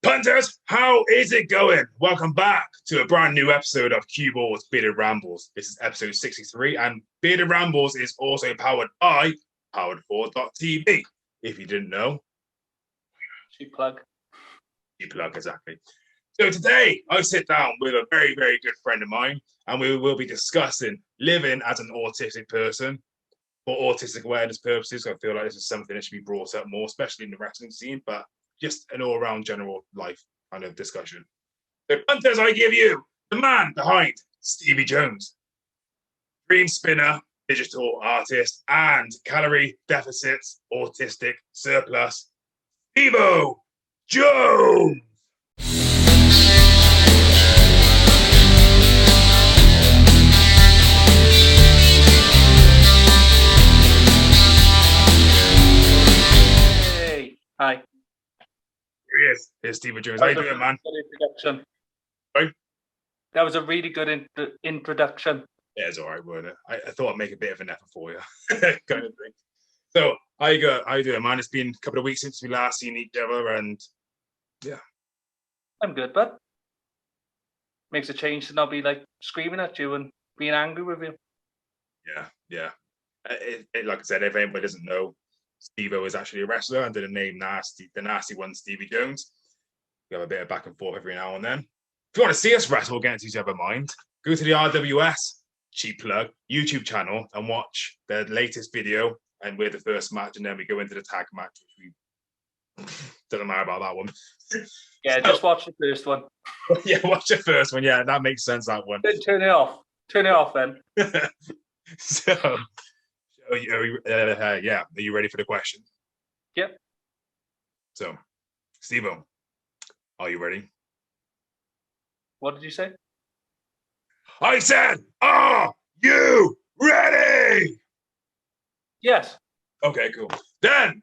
Punters, how is it going? Welcome back to a brand new episode of CueBall's Bearded Rambles. This is episode 63, and Bearded Rambles is also powered by powered4.tv. If you didn't know, cheap plug. Cheap plug, exactly. So today, I sit down with a very, very good friend of mine, and we will be discussing living as an autistic person for autistic awareness purposes. I feel like this is something that should be brought up more, especially in the wrestling scene, but just an all-around general life kind of discussion. So, Punters, I give you the man behind Stevie Jones, dream spinner, digital artist, and Calorie Deficit Autistic Surplus, STEVO Jones. Hey, hi. Here he is. Here's Stevie Jones. How you doing, man? Introduction. Sorry? That was a really good introduction. Yeah, it's all right, wasn't it? I thought I'd make a bit of an effort for you, kind of thing. So, how you doing, man? It's been a couple of weeks since we last seen each other, and yeah. I'm good, but makes a change to not be like screaming at you and being angry with you. Yeah. Like I said, if anybody doesn't know, Stevo is actually a wrestler under the name the nasty one, Stevie Jones. We have a bit of back and forth every now and then. If you want to see us wrestle against each other, go to the RWS, cheap plug, YouTube channel and watch the latest video. And we're the first match, and then we go into the tag match, which we doesn't matter about that one. Yeah, just watch the first one. Yeah, watch the first one. Yeah, that makes sense, that one. Then turn it off. Turn it off then. So, are you ready for the question? Yep. So, Stevo, are you ready? What did you say? I said, are you ready? Yes. Okay, cool. Then,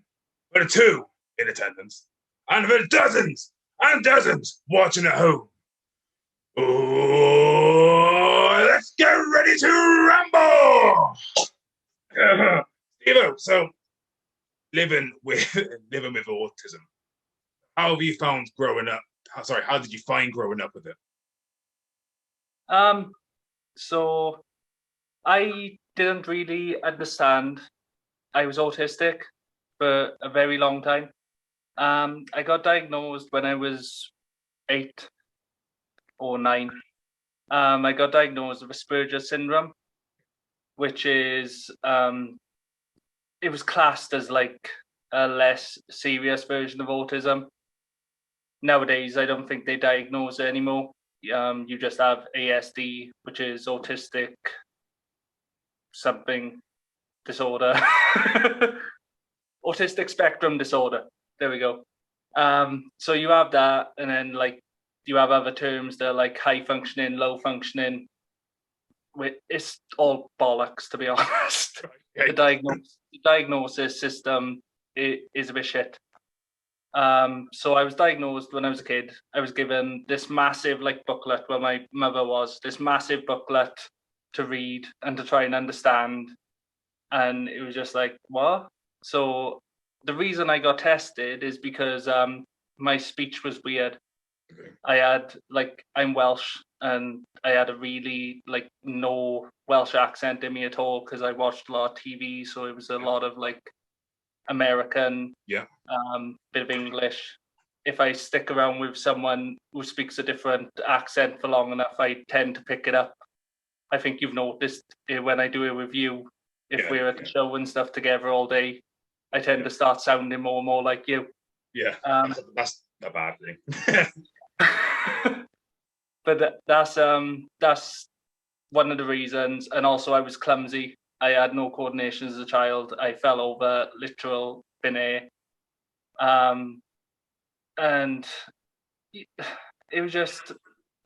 for the two in attendance, and for the dozens watching at home, let's get ready to ramble! Stevo, so living with autism, how have you found growing up? How did you find growing up with it? So I didn't really understand I was autistic for a very long time. I got diagnosed when I was 8 or 9. I got diagnosed with Asperger's syndrome, which is it was classed as like a less serious version of autism. Nowadays, I don't think they diagnose it anymore. You just have ASD, which is autistic something disorder. Autistic spectrum disorder. There we go. So you have that, and then like you have other terms that are like high functioning, low functioning. It's all bollocks, to be honest. Okay. The diagnosis system is a bit shit. So I was diagnosed when I was a kid. I was given this massive like booklet where my mother was, this massive booklet to read and to try and understand. And it was just like, what? So the reason I got tested is because my speech was weird. Okay. I had like, I'm Welsh, and I had a really like no Welsh accent in me at all because I watched a lot of TV, so it was a lot of like American, bit of English. If I stick around with someone who speaks a different accent for long enough, I tend to pick it up. I think you've noticed when I do it with you, if we're at the show and stuff together all day, I tend to start sounding more and more like you. Yeah, that's a bad thing. But that's one of the reasons. And also I was clumsy. I had no coordination as a child. I fell over literal thin air. And it was just,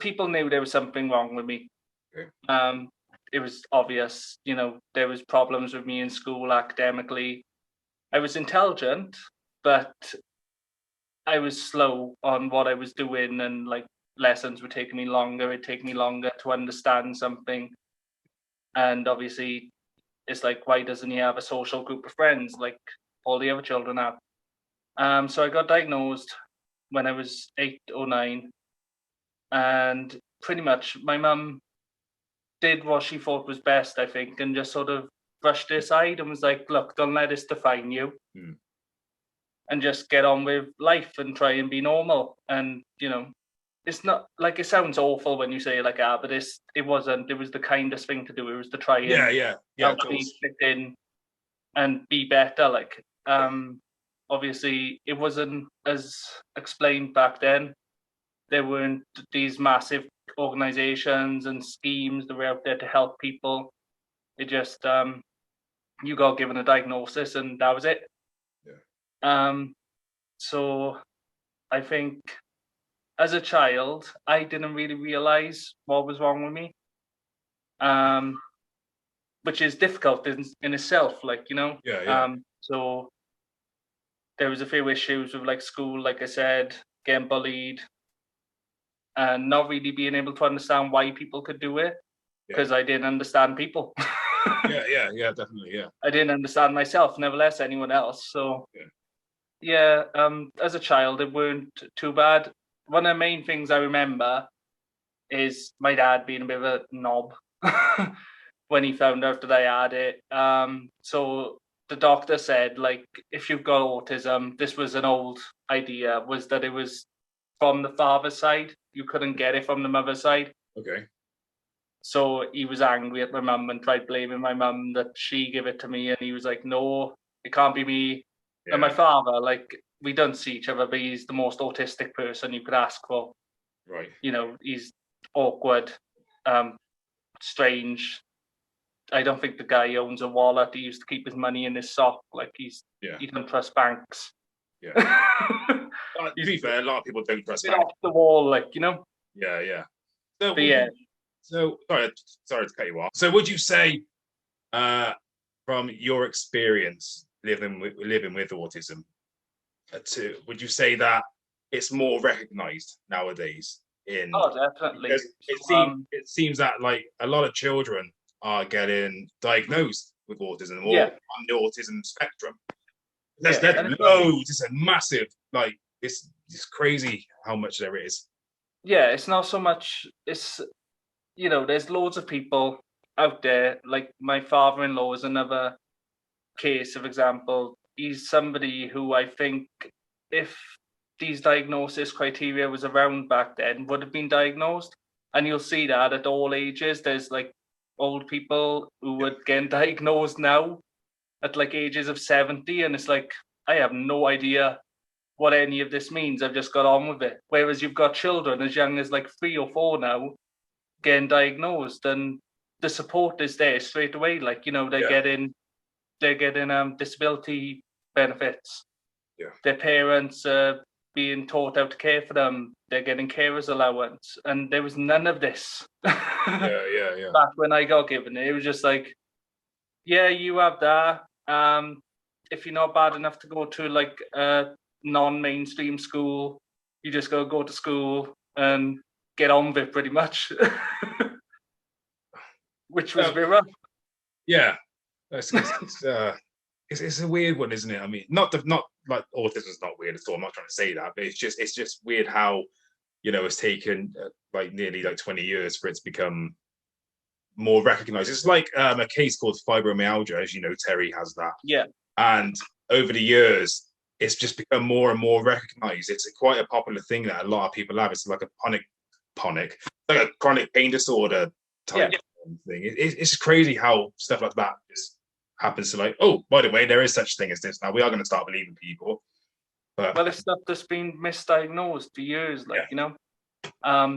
people knew there was something wrong with me. Okay. It was obvious, there was problems with me in school academically. I was intelligent, but I was slow on what I was doing, and like lessons were taking me longer. It'd take me longer to understand something. And obviously, it's like, why doesn't he have a social group of friends like all the other children have? So I got diagnosed when I was 8 or 9, and pretty much my mum did what she thought was best, I think, and just sort of brushed it aside and was like, look, don't let this define you, and just get on with life and try and be normal. And, you know, it's not like, it sounds awful when you say like, but it wasn't. It was the kindest thing to do. It was to try and help me fit in and be better. Like, obviously, it wasn't as explained back then. There weren't these massive organizations and schemes that were out there to help people. It just, you got given a diagnosis and that was it. So I think as a child, I didn't really realize what was wrong with me, which is difficult in itself, like, you know. So there was a few issues with like school, like I said, getting bullied and not really being able to understand why people could do it, because I didn't understand people. Definitely. I didn't understand myself, never less anyone else. So as a child, it weren't too bad. One of the main things I remember is my dad being a bit of a knob when he found out that I had it. So the doctor said, like, if you've got autism, this was an old idea, was that it was from the father's side. You couldn't get it from the mother's side. Okay. So he was angry at my mum and tried blaming my mum that she gave it to me. And he was like, no, it can't be me. And my father, like, we don't see each other, but he's the most autistic person you could ask for. Right. You know, he's awkward, strange. I don't think the guy owns a wallet. He used to keep his money in his sock. Like, he don't trust banks. To be fair, a lot of people don't trust banks. Off the wall, like, you know. So, so sorry to cut you off. So, would you say, from your experience living with autism, would you say that it's more recognized nowadays? Definitely. Because it seems that like a lot of children are getting diagnosed with autism or on the autism spectrum. There's loads. It's a massive, like, it's crazy how much there is. Yeah, it's not so much. It's, you know, there's loads of people out there. Like, my father-in-law is another case of example. He's somebody who I think, if these diagnosis criteria was around back then, would have been diagnosed. And you'll see that at all ages. There's like old people who would get diagnosed now at like ages of 70, and it's like, I have no idea what any of this means. I've just got on with it. Whereas you've got children as young as like 3 or 4 now getting diagnosed, and the support is there straight away. Like, you know, they're getting disability benefits. Their parents are being taught how to care for them. They're getting carers allowance, and there was none of this. Back when I got given it, it was just like, you have that. If you're not bad enough to go to like a non-mainstream school, you just gotta go to school and get on with it, pretty much. Which was a bit rough. It's a weird one, isn't it? I mean, not like autism's not weird at all. I'm not trying to say that, but it's just weird how, you know, it's taken like nearly like 20 years for it to become more recognized. It's like a case called fibromyalgia, as you know, Terry has that. And over the years, it's just become more and more recognized. It's quite a popular thing that a lot of people have. It's like like a chronic pain disorder type thing. It's crazy how stuff like that just happens to, like, oh, by the way, there is such thing as this now. We are going to start believing people. But well, it's stuff that's been misdiagnosed for years, like, you know.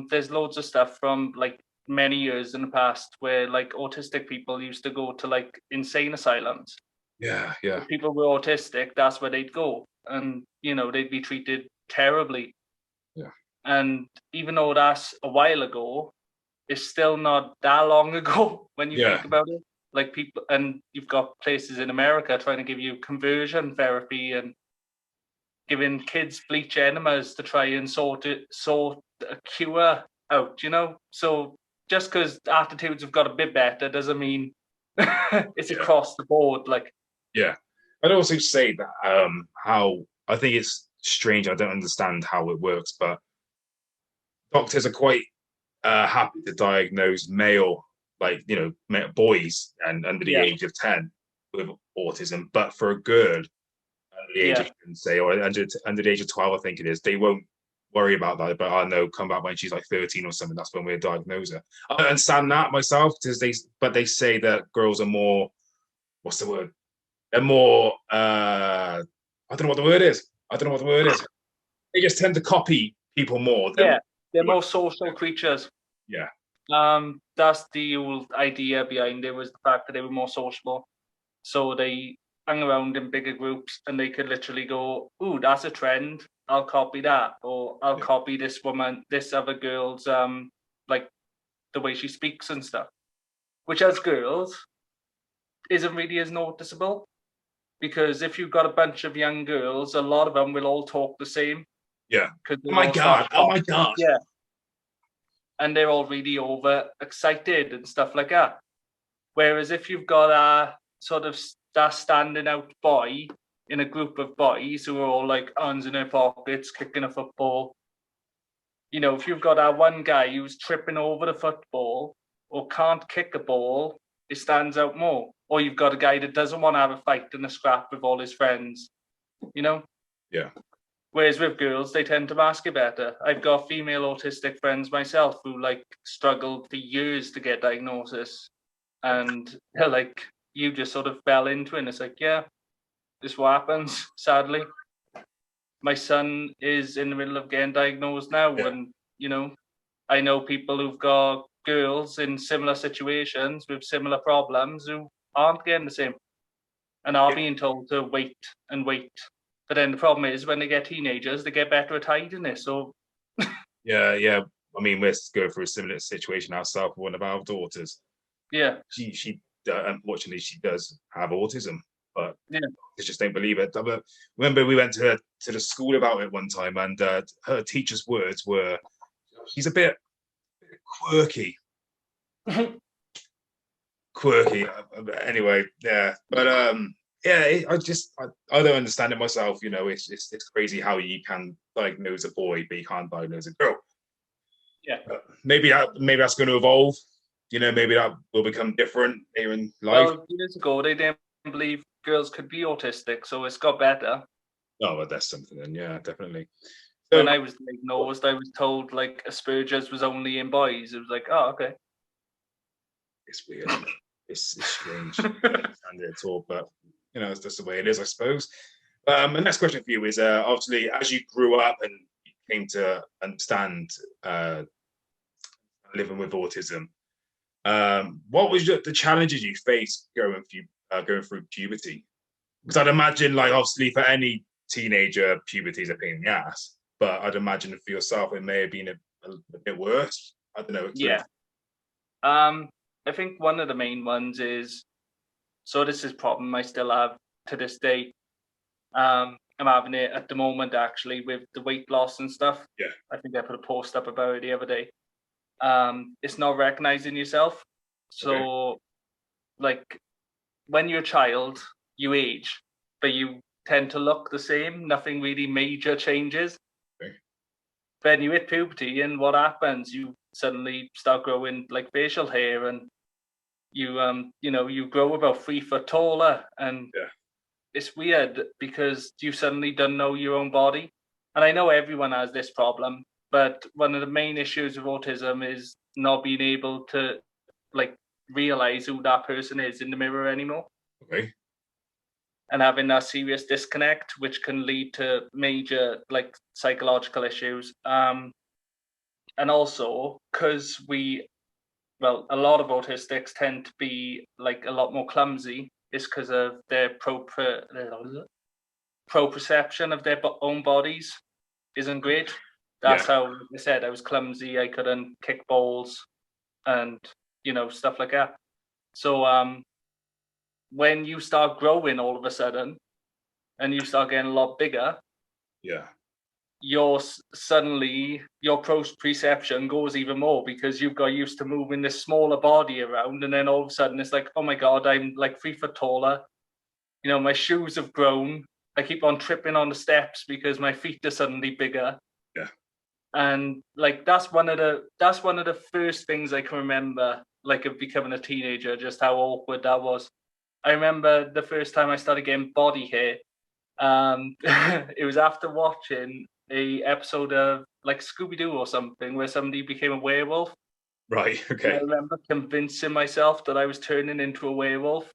There's loads of stuff from like many years in the past where like autistic people used to go to like insane asylums. If people were autistic, that's where they'd go, and, you know, they'd be treated terribly. And even though that's a while ago, it's still not that long ago when you think about it. Like, people, and you've got places in America trying to give you conversion therapy and giving kids bleach enemas to try and sort a cure out, you know. So just because attitudes have got a bit better doesn't mean it's across the board. Like, I'd also say that how I think it's strange. I don't understand how it works, but doctors are quite happy to diagnose male, like, boys and under the age of 10 with autism, but for a girl under the age of, say, or under the age of 12, I think it is, they won't worry about that. But I know come back when she's like 13 or something, that's when we'll diagnose her. I understand that myself, because they say that girls are more, what's the word? They're more, I don't know what the word is. They just tend to copy people more. They're more social creatures. Yeah. That's the old idea behind it, was the fact that they were more sociable. So they hung around in bigger groups and they could literally go, ooh, that's a trend, I'll copy that. Or I'll copy this woman, this other girl's, like the way she speaks and stuff. Which as girls isn't really as noticeable. Because if you've got a bunch of young girls, a lot of them will all talk the same. Yeah. Oh my God. Yeah. And they're all really overexcited and stuff like that. Whereas if you've got a sort of that standing out boy in a group of boys who are all like hands in their pockets, kicking a football, if you've got that one guy who's tripping over the football or can't kick a ball, it stands out more. Or you've got a guy that doesn't want to have a fight and a scrap with all his friends, Yeah. Whereas with girls, they tend to mask it better. I've got female autistic friends myself who struggled for years to get diagnosis. And they're like, you just sort of fell into it. And it's like, yeah, this is what happens, sadly. My son is in the middle of getting diagnosed now. Yeah. And, I know people who've got girls in similar situations with similar problems who aren't getting the same and are being told to wait and wait. But then the problem is when they get teenagers, they get better at hiding it. So yeah. I mean, we're going through a similar situation ourselves with one of our daughters. Yeah. She unfortunately she does have autism, but I just don't believe it. But remember, we went to the school about it one time, and her teacher's words were, "She's a bit quirky." Quirky. Anyway, yeah. But I don't understand it myself. It's crazy how you can diagnose a boy, but you can't diagnose a girl. Yeah. Maybe that's going to evolve. Maybe that will become different here in life. Well, years ago, they didn't believe girls could be autistic, so it's got better. Oh, well, that's something then. Yeah, definitely. So, when I was diagnosed, I was told Asperger's was only in boys. It was like, oh, okay. It's weird. It's strange. I don't understand it at all, but it's just the way it is, I suppose. The next question for you is, obviously, as you grew up and you came to understand living with autism, what was the challenges you faced going through puberty? Because I'd imagine, obviously, for any teenager, puberty is a pain in the ass. But I'd imagine for yourself, it may have been a bit worse. I don't know. Yeah. I think one of the main ones is, so this is a problem I still have to this day. I'm having it at the moment, actually, with the weight loss and stuff. Yeah. I think I put a post up about it the other day. It's not recognizing yourself. So, when you're a child, you age, but you tend to look the same. Nothing really major changes. Okay. Then you hit puberty, and what happens? You suddenly start growing facial hair, and you grow about 3 foot taller, and it's weird because you suddenly don't know your own body. And I know everyone has this problem, but one of the main issues with autism is not being able to realize who that person is in the mirror anymore. Okay. And having that serious disconnect, which can lead to major psychological issues. And also because a lot of autistics tend to be a lot more clumsy, is because of their proprioception of their own bodies isn't great. That's how, like I said, I was clumsy. I couldn't kick balls and, stuff like that. So when you start growing all of a sudden and you start getting a lot bigger, your proprioception goes even more because you've got used to moving this smaller body around, and then all of a sudden it's like, oh my God, I'm 3 foot taller. My shoes have grown. I keep on tripping on the steps because my feet are suddenly bigger. Yeah. And like that's one of the first things I can remember, like of becoming a teenager, just how awkward that was. I remember the first time I started getting body hair. It was after watching a episode of like Scooby-Doo or something where somebody became a werewolf. Right. And I Okay. remember convincing myself that I was turning into a werewolf.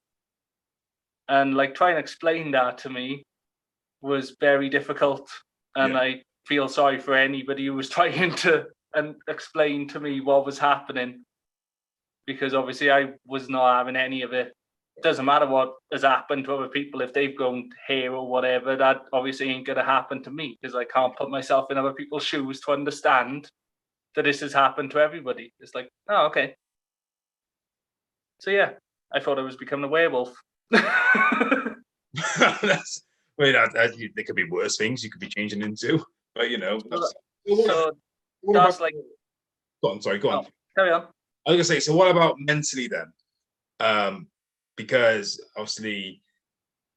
And like trying to explain that to me was very difficult. And Yeah. I feel sorry for anybody who was trying to explain to me what was happening, because obviously I was not having any of it. Doesn't matter what has happened to other people. If they've grown hair or whatever, that obviously ain't going to happen to me, because I can't put myself in other people's shoes to understand that this has happened to everybody. It's like, oh, okay. So yeah, I thought I was becoming a werewolf. That's, there could be worse things you could be changing into, but you know. So What that's about, like, go on, sorry, go on. oh, carry on. I was gonna say, so what about mentally then? Because obviously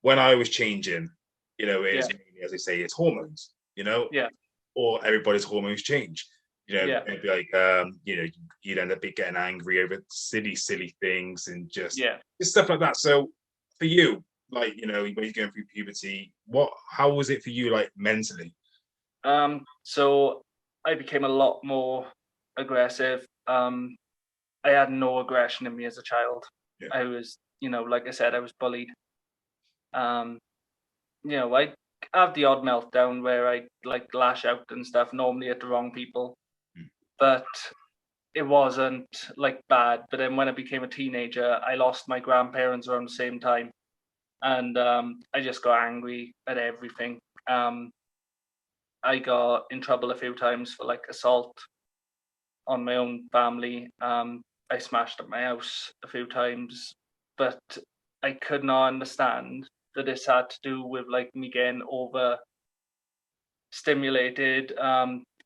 when I was changing, you know, it is, as they say, it's hormones, you know, Yeah. or everybody's hormones change. You know, Yeah. it'd be like, you know, you'd end up getting angry over silly things and just stuff like that. So for you, like, you know, when you're going through puberty, how was it for you, like mentally? So I became a lot more aggressive. I had no aggression in me as a child. Yeah. I was, you know, like I said, I was bullied. You know, I have the odd meltdown where I like lash out and stuff, normally at the wrong people. But it wasn't like bad. But then when I became a teenager, I lost my grandparents around the same time. And I just got angry at everything. I got in trouble a few times for like assault on my own family. I smashed up my house a few times, but I could not understand that this had to do with like me getting over stimulated,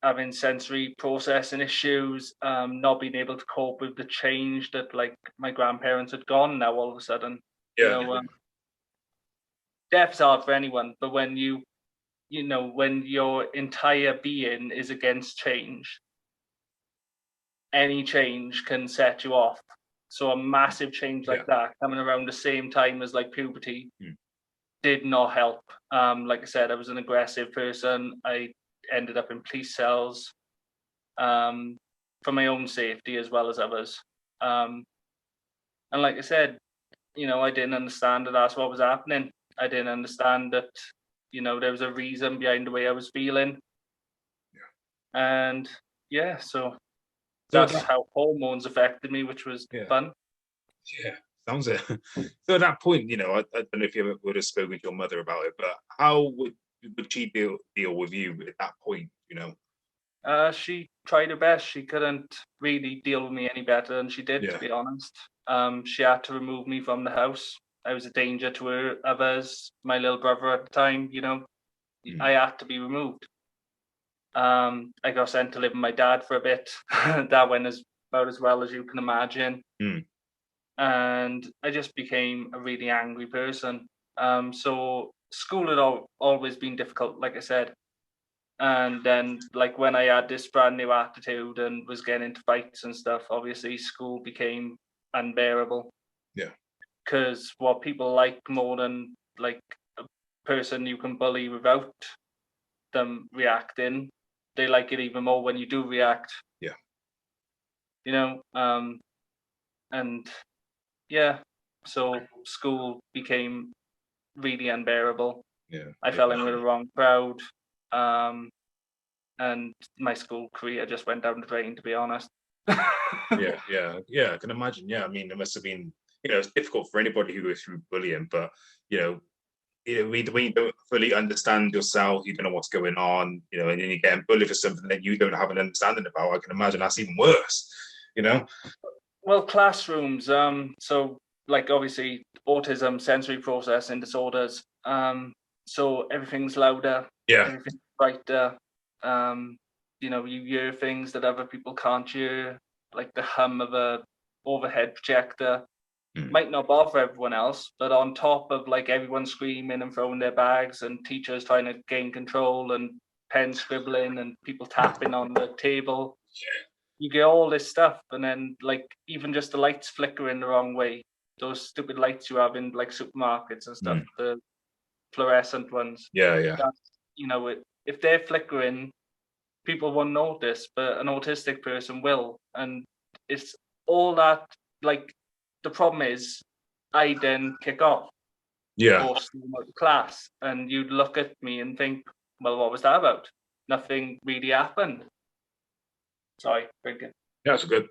having sensory processing issues, not being able to cope with the change that like my grandparents had gone now all of a sudden. Yeah. You know, death's hard for anyone, but when you know, when your entire being is against change, any change can set you off. So a massive change like that coming around the same time as like puberty did not help. Like I said, I was an aggressive person. I ended up in police cells for my own safety as well as others. And like I said, you know, I didn't understand that that's what was happening. I didn't understand that, you know, there was a reason behind the way I was feeling. And yeah, so that's how hormones affected me, which was fun. Yeah, sounds it. So at that point, you know, I don't know if you ever would have spoken to your mother about it, but how would she deal with you at that point, you know? She tried her best. She couldn't really deal with me any better than she did, to be honest. She had to remove me from the house. I was a danger to her, others, my little brother at the time, you know. I had to be removed. I got sent to live with my dad for a bit. That went about as well as you can imagine. And I just became a really angry person. So school had always been difficult, like I said. And then, like, when I had this brand new attitude and was getting into fights and stuff, obviously school became unbearable. Yeah. Because what people like more than, like, a person you can bully without them reacting, they like it even more when you do react. Yeah. You know, and yeah, so school became really unbearable. Yeah. I fell in with the wrong crowd. And my school career just went down the drain, to be honest. Yeah, I can imagine. Yeah, I mean, it must have been, you know, it's difficult for anybody who goes through bullying, but you know, when you don't fully understand yourself, you don't know what's going on, you know, and then you're getting bullied for something that you don't have an understanding about. I can imagine that's even worse, you know. Well, classrooms. So like obviously autism, sensory processing disorders. So everything's louder. Yeah. Everything's brighter. You know, you hear things that other people can't hear, like the hum of a overhead projector. Might not bother everyone else, but on top of like everyone screaming and throwing their bags and teachers trying to gain control and pen scribbling and people tapping on the table, you get all this stuff, and then like even just the lights flickering the wrong way, those stupid lights you have in like supermarkets and stuff, the fluorescent ones. That's, if they're flickering, people won't notice, but an autistic person will. And it's all that, like, the problem is I then kick off or storm out of class, and you'd look at me and think, well, what was that about? Nothing really happened. Sorry, drinking. Yeah, that's good.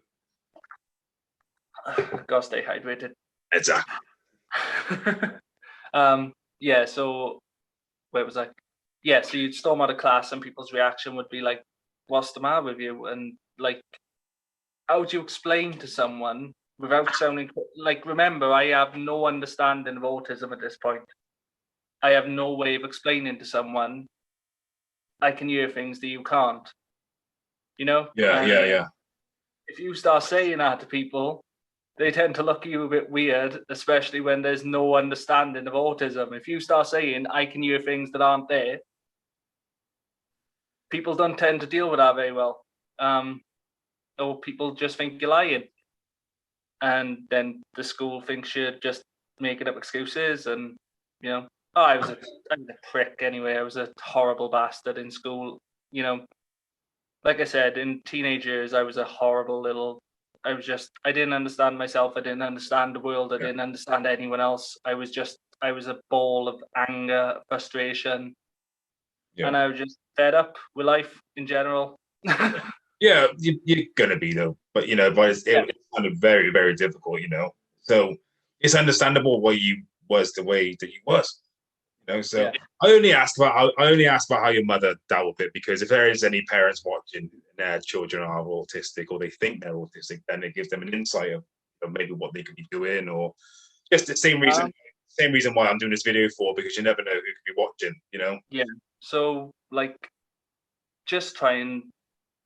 Gotta stay hydrated. Exactly. So where was I? Yeah, so you'd storm out of class and people's reaction would be like, what's the matter with you? And like, how would you explain to someone without sounding like, remember, I have no understanding of autism at this point. I have no way of explaining to someone, I can hear things that you can't, Yeah. If you start saying that to people, they tend to look at you a bit weird, especially when there's no understanding of autism. If you start saying, I can hear things that aren't there, people don't tend to deal with that very well. Or people just think you're lying. And then the school thinks you're just making up excuses. And, I was a prick anyway. I was a horrible bastard in school. Like I said, in teenage years, I was a horrible little... I didn't understand myself. I didn't understand the world. I didn't understand anyone else. I was a ball of anger, frustration. Yeah. And I was just fed up with life in general. Yeah, you're going to be, though. But, but it's kind of very, very difficult, So it's understandable why you was the way that you was. So I only asked about how your mother dealt with it, because if there is any parents watching and their children are autistic or they think they're autistic, then it gives them an insight of maybe what they could be doing, or just the same reason why I'm doing this video for, because you never know who could be watching, Yeah. So like, just try and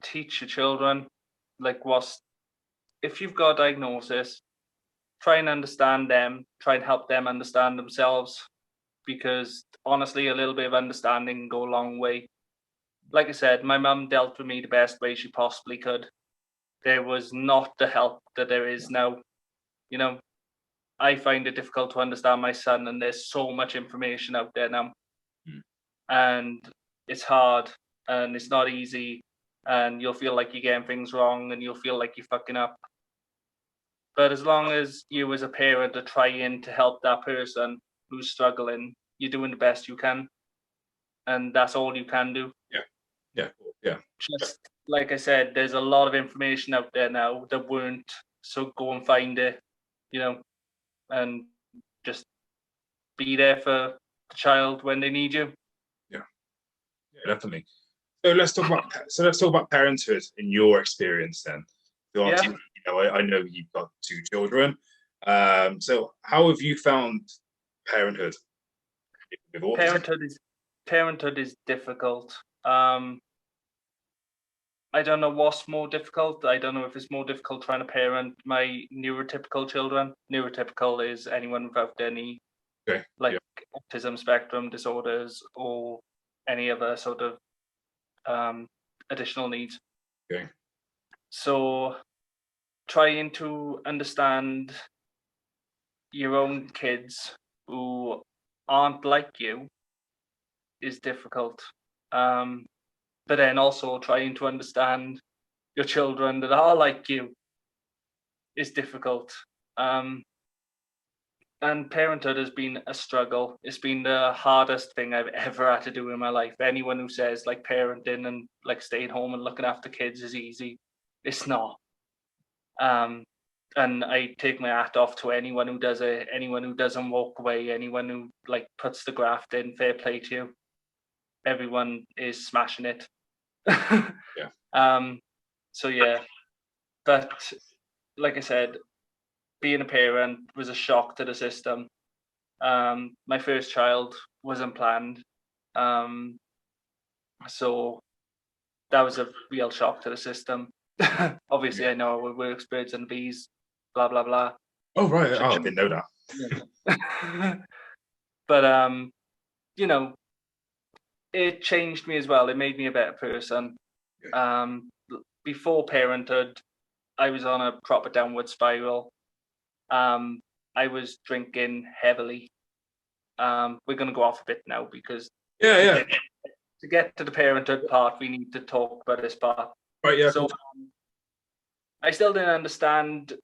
teach your children, like, if you've got a diagnosis, try and understand them, try and help them understand themselves. Because honestly, a little bit of understanding can go a long way. Like I said, my mum dealt with me the best way she possibly could. There was not the help that there is now. I find it difficult to understand my son, and there's so much information out there now. And it's hard, and it's not easy, and you'll feel like you're getting things wrong, and you'll feel like you're fucking up. But as long as you as a parent are trying to help that person who's struggling, you're doing the best you can, and that's all you can do. Yeah. Just like I said, there's a lot of information out there now that weren't, so go and find it, and just be there for the child when they need you. Yeah, definitely. So let's talk about parenthood in your experience then. So I know you've got 2 children. So how have you found parenthood? Parenthood is difficult. I don't know what's more difficult. I don't know if it's more difficult trying to parent my neurotypical children. Neurotypical is anyone without any autism spectrum disorders or any other sort of additional needs. Okay. So trying to understand your own kids who aren't like you is difficult. But then also trying to understand your children that are like you is difficult. And parenthood has been a struggle. It's been the hardest thing I've ever had to do in my life. Anyone who says like parenting and like staying home and looking after kids is easy, it's not. And I take my hat off to anyone who does it, anyone who doesn't walk away, anyone who like puts the graft in. Fair play to you. Everyone is smashing it. So yeah, but like I said, being a parent was a shock to the system. My first child wasn't planned, so that was a real shock to the system. Obviously, I know we're birds and bees, blah blah blah, Oh, right. Oh, I didn't know that. But you know, it changed me as well. It made me a better person. Before Parenthood, I was on a proper downward spiral. I was drinking heavily. We're going to go off a bit now because Yeah. To get to the Parenthood part, we need to talk about this part. Right, yeah. So I still didn't understand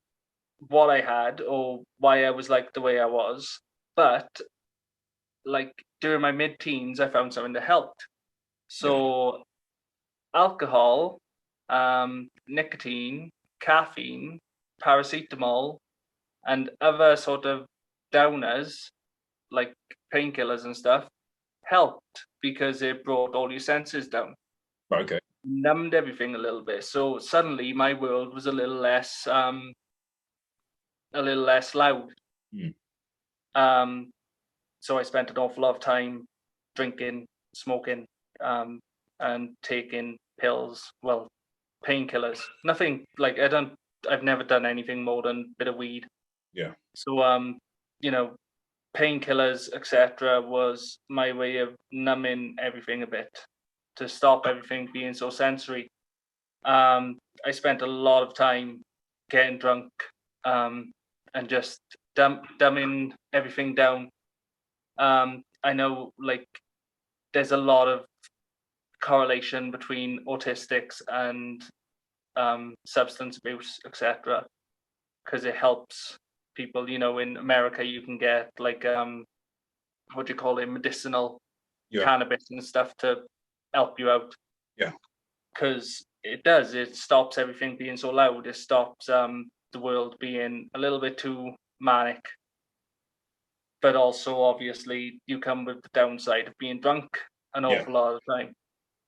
what I had or why I was like the way I was. But like during my mid-teens, I found something that helped. So alcohol, nicotine, caffeine, paracetamol, and other sort of downers like painkillers and stuff helped because it brought all your senses down. Okay. Numbed everything a little bit. So suddenly my world was a little less loud. So I spent an awful lot of time drinking, smoking, and taking pills. Well, painkillers. Nothing like I've never done anything more than a bit of weed. Yeah. So painkillers, etc., was my way of numbing everything a bit to stop everything being so sensory. I spent a lot of time getting drunk and just dumbing everything down. I know like there's a lot of correlation between autistics and substance abuse, etc., because it helps people. In America, you can get like what do you call it, medicinal cannabis and stuff to help you out. Yeah, because it stops everything being so loud. It stops the world being a little bit too manic. But also, obviously, you come with the downside of being drunk an awful lot of the time,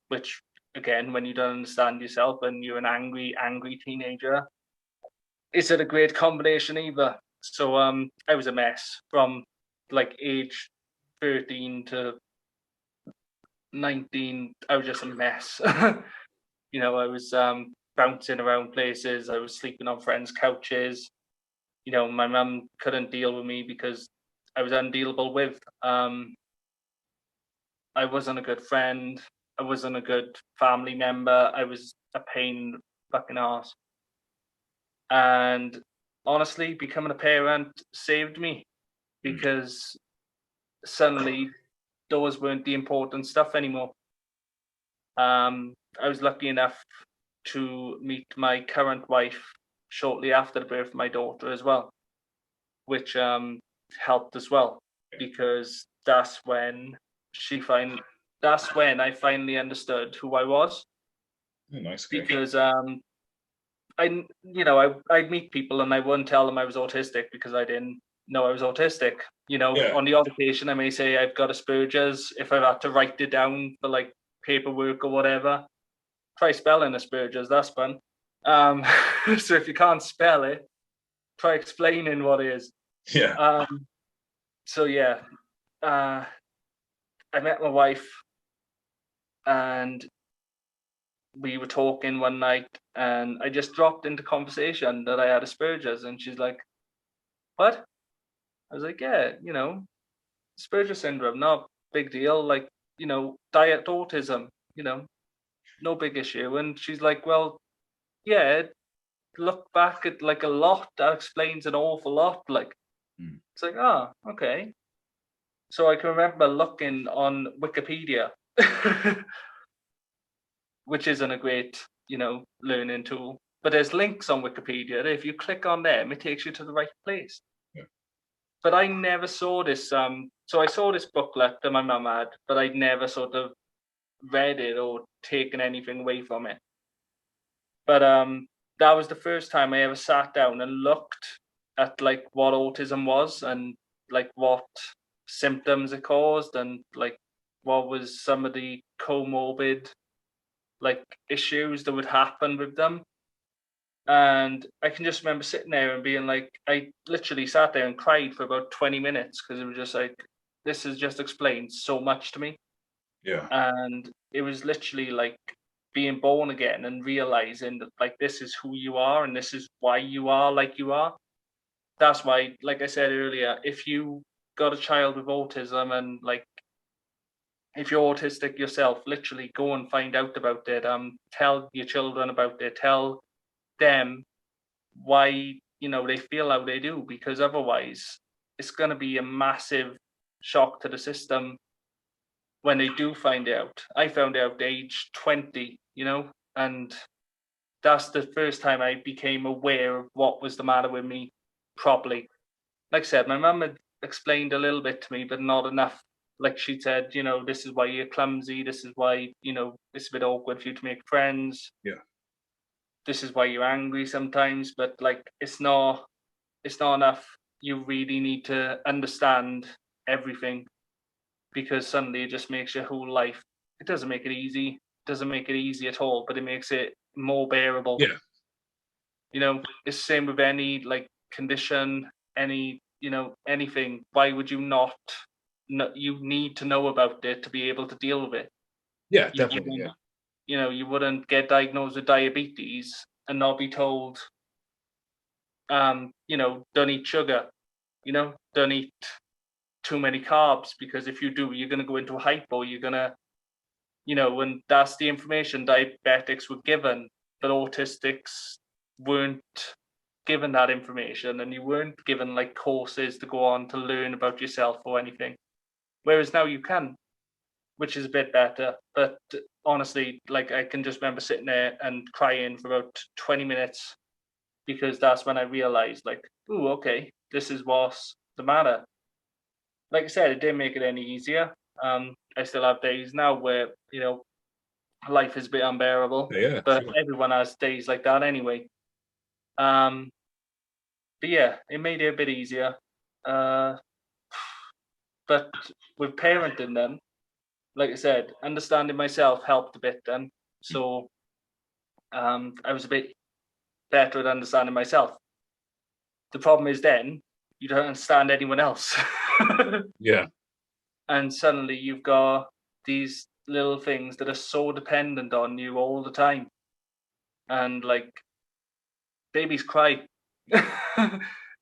which, again, when you don't understand yourself and you're an angry teenager, isn't a great combination either. So I was a mess from like age 13 to 19. I was just a mess. I was bouncing around places. I was sleeping on friends' couches. My mum couldn't deal with me because I was undealable with. I wasn't a good friend. I wasn't a good family member. I was a pain in the fucking arse. And honestly, becoming a parent saved me because suddenly those weren't the important stuff anymore. I was lucky enough to meet my current wife shortly after the birth of my daughter as well, which helped as well because that's when I finally understood who I was. Oh, nice. Because I'd meet people and I wouldn't tell them I was autistic because I didn't know I was autistic. On the odd occasion I may say I've got Asperger's if I've had to write it down for like paperwork or whatever. Try spelling Asperger's, that's fun. So if you can't spell it, try explaining what it is. Yeah. I met my wife and we were talking one night and I just dropped into conversation that I had Asperger's and she's like, what? I was like, yeah, Asperger's syndrome, not big deal. Like, diet autism, no big issue. And she's like, well, yeah, look back at like a lot. That explains an awful lot. Like, it's like, oh, okay. So I can remember looking on Wikipedia, which isn't a great, learning tool. But there's links on Wikipedia. If you click on them, it takes you to the right place. Yeah. But I never saw this. So I saw this booklet that my mum had, but I'd never sort of read it or taken anything away from it. But that was the first time I ever sat down and looked at like what autism was and like what symptoms it caused and like what was some of the comorbid like issues that would happen with them. And I can just remember sitting there and being like, I literally sat there and cried for about 20 minutes because it was just like, this has just explained so much to me. Yeah. And it was literally like being born again and realizing that like this is who you are and this is why you are like you are. that's why, like I said earlier, if you got a child with autism and like if you're autistic yourself, literally go and find out about it. Tell your children about it. Tell them why they feel how they do, because otherwise it's going to be a massive shock to the system when they do find out. I found out at age 20, and that's the first time I became aware of what was the matter with me properly. Like I said, my mum had explained a little bit to me, but not enough. Like she said, this is why you're clumsy. This is why, it's a bit awkward for you to make friends. Yeah. This is why you're angry sometimes. But like, it's not enough. You really need to understand everything, because suddenly it just makes your whole life. It doesn't make it easy. It doesn't make it easy at all, but it makes it more bearable. Yeah. It's the same with any like condition, any anything. Why would you not? You need to know about it to be able to deal with it. Yeah, definitely. You wouldn't get diagnosed with diabetes and not be told, don't eat sugar, don't eat too many carbs, because if you do, you're going to go into a hypo. You're going to, and that's the information diabetics were given, but autistics weren't given that information, and you weren't given like courses to go on to learn about yourself or anything. Whereas now you can, which is a bit better. But honestly, like I can just remember sitting there and crying for about 20 minutes, because that's when I realized, like, oh, okay, this is what's the matter. Like I said, it didn't make it any easier. I still have days now where, life is a bit unbearable. Yeah, but sure. everyone has days like that anyway. But yeah, it made it a bit easier. But with parenting then, like I said, understanding myself helped a bit then. So I was a bit better at understanding myself. The problem is then you don't understand anyone else. Yeah. And suddenly you've got these little things that are so dependent on you all the time. And like babies cry.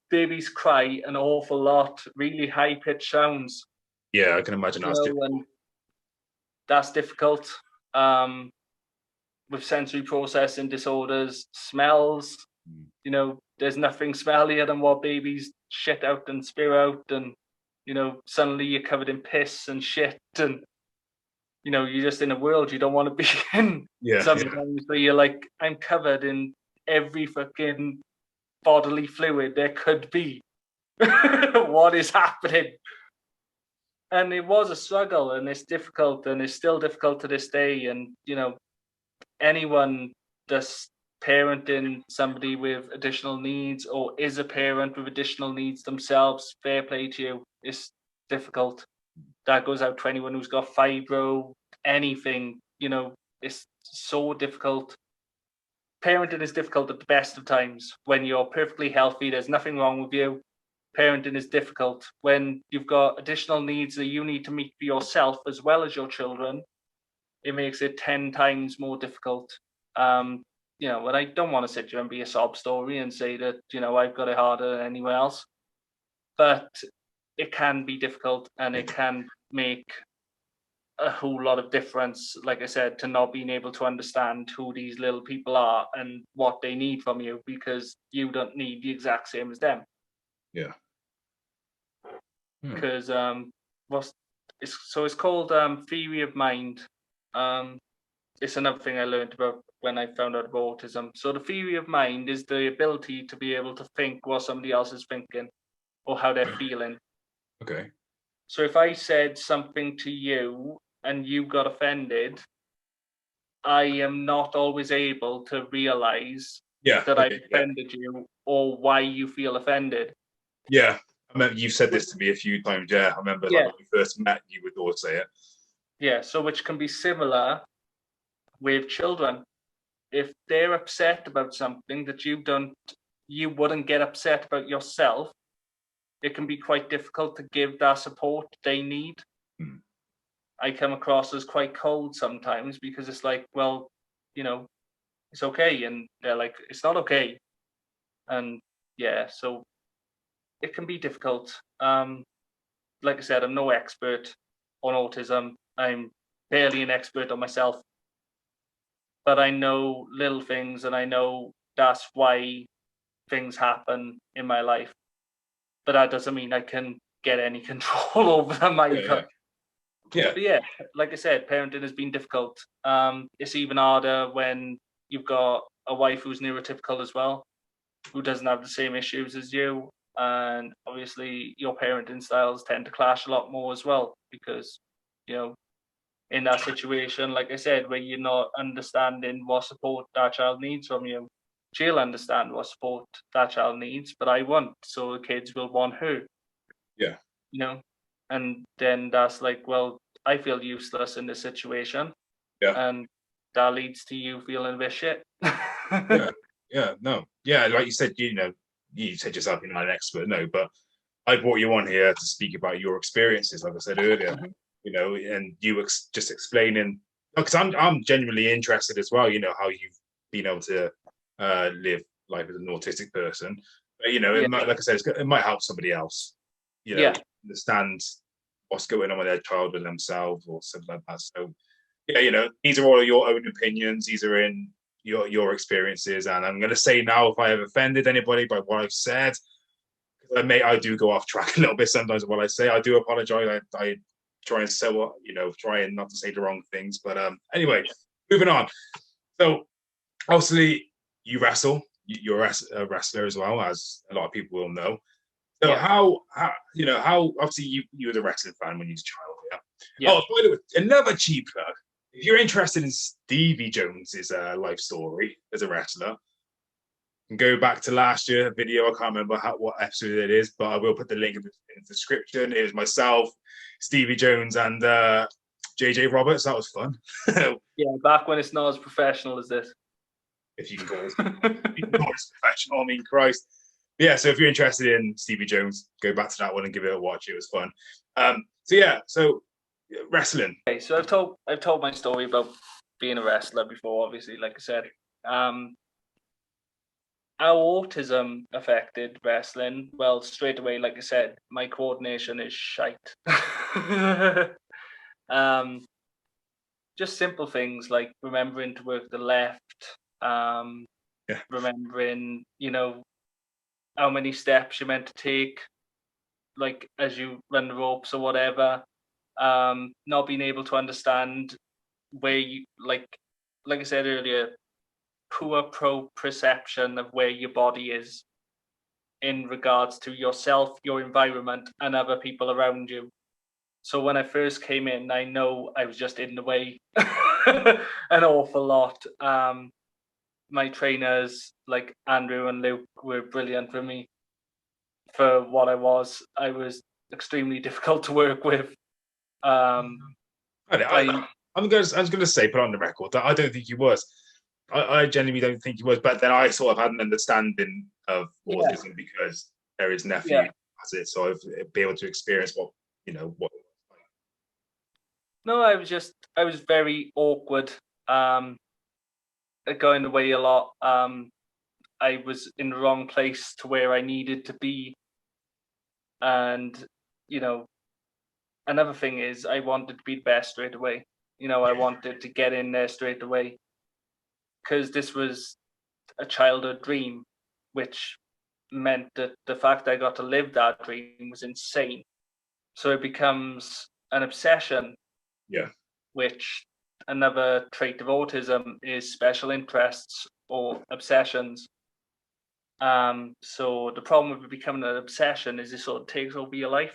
Babies cry an awful lot, really high pitched sounds. Yeah, I can imagine And that's difficult. With sensory processing disorders, smells, there's nothing smellier than what babies shit out and spew out, and suddenly you're covered in piss and shit, and you're just in a world you don't want to be in. Sometimes where you're like, I'm covered in every fucking bodily fluid there could be. What is happening? And it was a struggle, and it's difficult, and it's still difficult to this day. And anyone that's parenting somebody with additional needs, or is a parent with additional needs themselves, fair play to you. It's difficult. That goes out to anyone who's got fibro, anything. It's so difficult. Parenting is difficult at the best of times. When you're perfectly healthy, there's nothing wrong with you. Parenting is difficult when you've got additional needs that you need to meet for yourself as well as your children. It makes it 10 times more difficult. And I don't want to sit here and be a sob story and say that, I've got it harder than anywhere else. But it can be difficult, and it can make a whole lot of difference, like I said, to not being able to understand who these little people are and what they need from you, because you don't need the exact same as them. Yeah. Because it's called theory of mind. It's another thing I learned about when I found out about autism. So the theory of mind is the ability to be able to think what somebody else is thinking or how they're feeling. Okay. So if I said something to you and you got offended, I am not always able to realize that I've offended you or why you feel offended. Yeah. I remember you've said this to me a few times. Yeah. I remember like when we first met, you would always say it. Yeah. So which can be similar with children. If they're upset about something that you wouldn't get upset about yourself, it can be quite difficult to give that support they need. I come across as quite cold sometimes, because it's like, well, it's okay. And they're like, it's not okay. And yeah, so it can be difficult. Like I said, I'm no expert on autism. I'm barely an expert on myself, but I know little things, and I know that's why things happen in my life. But that doesn't mean I can get any control over them either. Yeah. But yeah, like I said, parenting has been difficult. It's even harder when you've got a wife who's neurotypical as well, who doesn't have the same issues as you. And obviously, your parenting styles tend to clash a lot more as well, because, in that situation, like I said, where you're not understanding what support that child needs from you, she'll understand what support that child needs, but I won't. So the kids will want her. Yeah. And then that's like, well, I feel useless in this situation. Yeah. And that leads to you feeling a bit shit. Yeah. Like you said, you said yourself you're not an expert, no, but I brought you on here to speak about your experiences, like I said earlier. And you just explaining, because I'm genuinely interested as well. How you've been able to live life as an autistic person. But, it might, like I said, it might help somebody else. Understand what's going on with their child and themselves or something like that. So these are all your own opinions. These are in your experiences, and I'm going to say now, if I have offended anybody by what I've said, I do go off track a little bit sometimes of what I say. I do apologize. I try and trying not to say the wrong things. But anyway, moving on. So obviously you wrestle. You're a wrestler as well, as a lot of people will know. So how obviously you were a wrestling fan when you was a child. Yeah. Oh, by the way, another cheap plug. If you're interested in Stevie Jones's life story as a wrestler, and go back to last year video. I can't remember what episode it is, but I will put the link in the description. It was myself, Stevie Jones, and JJ Roberts. That was fun. Back when it's not as professional as this. If you can call it professional, I mean, Christ. Yeah, so if you're interested in Stevie Jones, go back to that one and give it a watch. It was fun. So wrestling. Okay, so I've told my story about being a wrestler before, obviously, like I said. How autism affected wrestling? Well, straight away, like I said, my coordination is shite. Just simple things like remembering to work the left, remembering, how many steps you're meant to take, like as you run the ropes or whatever. Not being able to understand where you, like I said earlier, poor perception of where your body is in regards to yourself, your environment, and other people around you. So when I first came in, I know I was just in the way an awful lot. My trainers, like Andrew and Luke, were brilliant for me. For what I was extremely difficult to work with. I was going to say, put on the record that I don't think he was. I genuinely don't think he was, but then I sort of had an understanding of autism because there is nephew has it, so I've been able to experience what. No, I was very awkward, going away a lot. I was in the wrong place to where I needed to be, and another thing is I wanted to be the best straight away. I wanted to get in there straight away, because this was a childhood dream, which meant that the fact I got to live that dream was insane. So it becomes an obsession. Yeah. Which another trait of autism is special interests or obsessions. So the problem with it becoming an obsession is it sort of takes over your life,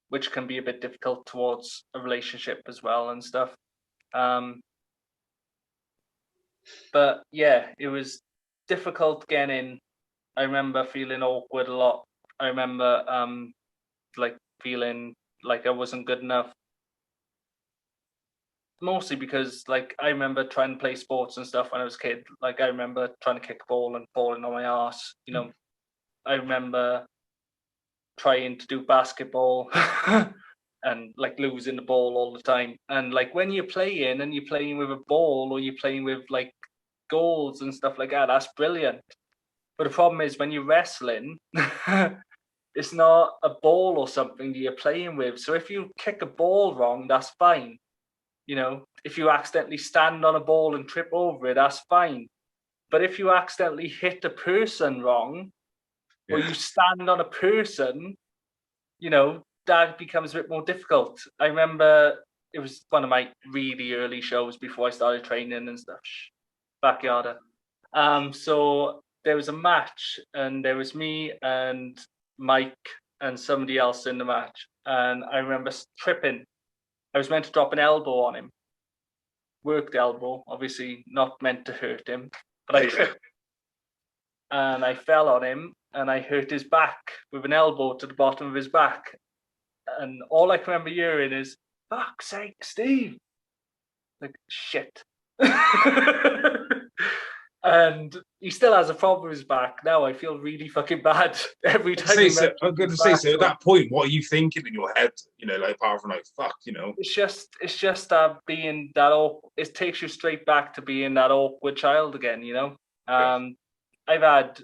which can be a bit difficult towards a relationship as well and stuff. But yeah, it was difficult getting in. I remember feeling awkward a lot. I remember feeling like I wasn't good enough. Mostly because I remember trying to play sports and stuff when I was a kid. I remember trying to kick a ball and falling on my ass. I remember trying to do basketball and losing the ball all the time. And when you're playing and you're playing with a ball or you're playing with goals and stuff like that, that's brilliant. But the problem is when you're wrestling, it's not a ball or something that you're playing with. So if you kick a ball wrong, that's fine. You know, if you accidentally stand on a ball and trip over it, that's fine. But if you accidentally hit a person wrong, or you stand on a person, you know, that becomes a bit more difficult. I remember it was one of my really early shows before I started training and stuff. Backyarder. So there was a match, and there was me and Mike and somebody else in the match. And I remember tripping. I was meant to drop an elbow on him. Worked elbow, obviously not meant to hurt him, but I tripped. And I fell on him, and I hurt his back with an elbow to the bottom of his back. And all I can remember hearing is, "Fuck's sake, Steve!" Like, shit. And he still has a problem with his back. Now I feel really fucking bad every time. I'm going to say, so at that point, what are you thinking in your head? You know, like, apart from like, fuck, you know. It's just being that awkward. It takes you straight back to being that awkward child again, you know. I've had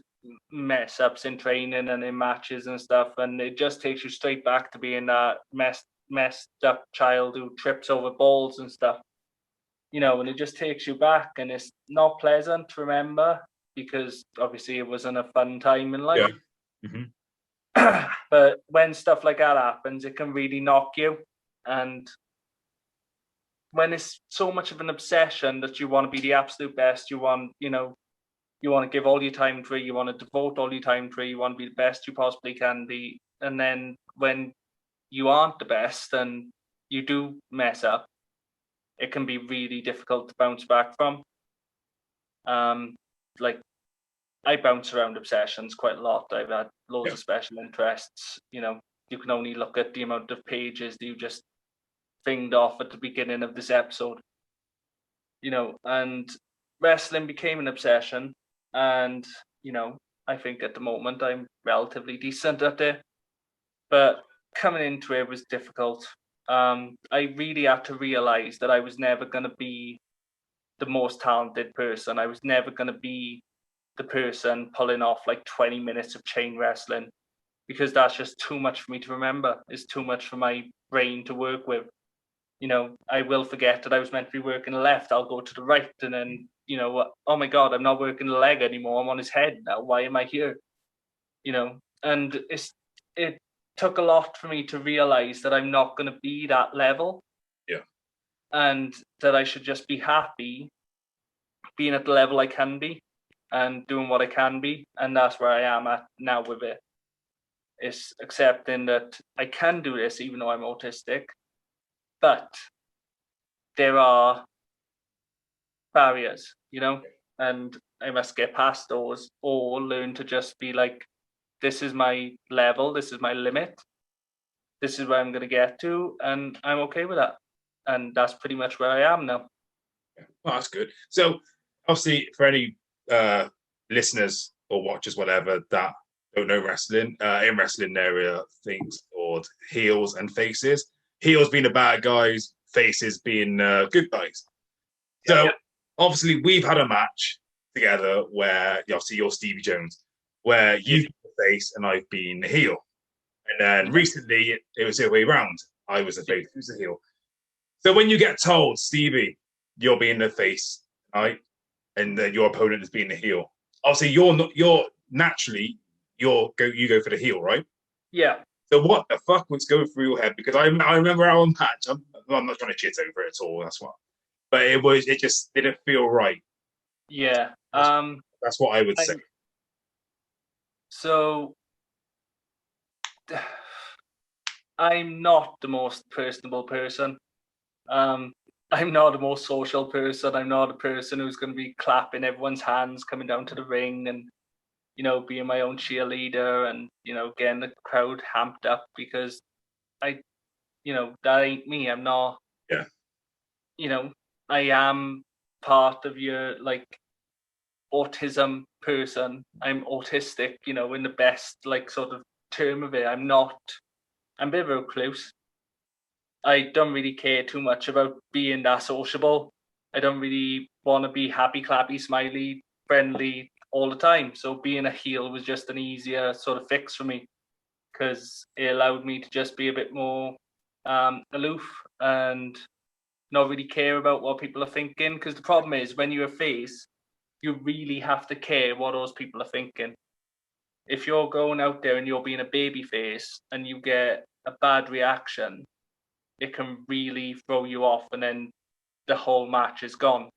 mess ups in training and in matches and stuff, and it just takes you straight back to being that messed up child who trips over balls and stuff. You know, and it just takes you back, and it's not pleasant to remember because obviously it wasn't a fun time in life. Yeah. Mm-hmm. But when stuff like that happens, it can really knock you. And when it's so much of an obsession that you want to be the absolute best, you want to give all your time to it, you want to devote all your time to it, you want to be the best you possibly can be. And then when you aren't the best and you do mess up, it can be really difficult to bounce back from. Like, I bounce around obsessions quite a lot. I've had loads of special interests. You know, you can only look at the amount of pages that you just finged off at the beginning of this episode. You know, and wrestling became an obsession. And, you know, I think at the moment I'm relatively decent at it. But coming into it was difficult. I really had to realize that I was never going to be the most talented person. I was never going to be the person pulling off like 20 minutes of chain wrestling, because that's just too much for me to remember. It's too much for my brain to work with. You know, I will forget that I was meant to be working the left. I'll go to the right, and then, you know, oh my God, I'm not working the leg anymore. I'm on his head now. Why am I here? You know, and it took a lot for me to realize that I'm not going to be that level. Yeah. And that I should just be happy being at the level I can be and doing what I can be. And that's where I am at now with it. It's accepting that I can do this even though I'm autistic, but there are barriers, you know, and I must get past those or learn to just be like, this is my level, this is my limit, this is where I'm going to get to, and I'm okay with that. And that's pretty much where I am now. Well, that's good. So, obviously, for any listeners or watchers, whatever, that don't know wrestling, in wrestling area, things called heels and faces. Heels being the bad guys, faces being good guys. So, obviously, we've had a match together where, obviously, you're Stevie Jones, where you've been the face and I've been the heel. And then recently, it was the other way around. I was the face, who's the heel. So when you get told, Stevie, you're being the face, right, and your opponent is being the heel, obviously you go for the heel, right? Yeah. So what the fuck was going through your head? Because I remember our match. I'm not trying to shit over it at all. That's what. But it just didn't feel right. Yeah. That's what I would say. So I'm not the most personable person. I'm not the most social person. I'm not a person who's going to be clapping everyone's hands coming down to the ring and, you know, being my own cheerleader and, you know, getting the crowd hamped up, because that ain't me. I'm not. Yeah. You know, I am part of your like autism person. I'm autistic, you know, in the best like sort of term of it. I'm a bit of a recluse. I don't really care too much about being that sociable. I don't really want to be happy, clappy, smiley, friendly, all the time. So being a heel was just an easier sort of fix for me, because it allowed me to just be a bit more aloof and not really care about what people are thinking. Because the problem is, when you're a face, you really have to care what those people are thinking. If you're going out there and you're being a baby face and you get a bad reaction, it can really throw you off, and then the whole match is gone.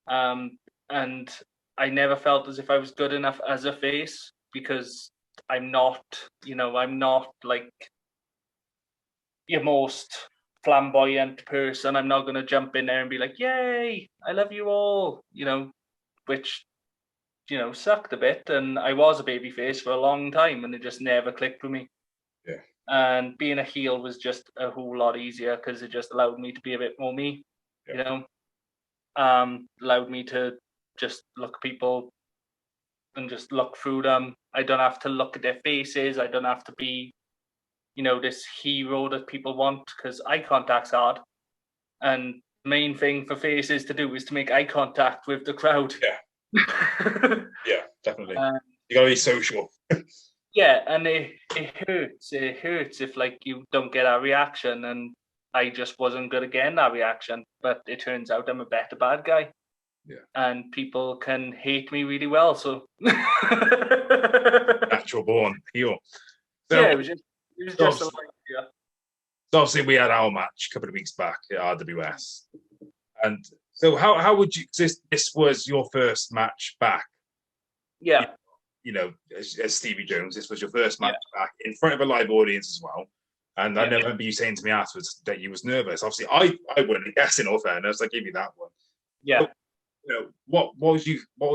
And I never felt as if I was good enough as a face, because I'm not, I'm not like your most flamboyant person. I'm not going to jump in there and be like, yay, I love you all, which, sucked a bit. And I was a baby face for a long time, and it just never clicked with me. Yeah. And being a heel was just a whole lot easier, because it just allowed me to be a bit more me, allowed me to just look at people and just look through them. I don't have to look at their faces. I don't have to be, this hero that people want, because eye contact's hard. And the main thing for faces to do is to make eye contact with the crowd. Yeah. Yeah, definitely. You gotta be social. Yeah, and it hurts. It hurts if like you don't get a reaction, and I just wasn't good at getting that reaction. But it turns out I'm a better bad guy. Yeah. And people can hate me really well. So natural born heel. So, yeah, it was just a idea. So obviously we had our match a couple of weeks back at RWS. And so how would you, this was your first match back? Yeah. As Stevie Jones, this was your first match back in front of a live audience as well. And I remember you saying to me afterwards that you was nervous. Obviously, I wouldn't guess, in all fairness. I give you that one. Yeah. So, what was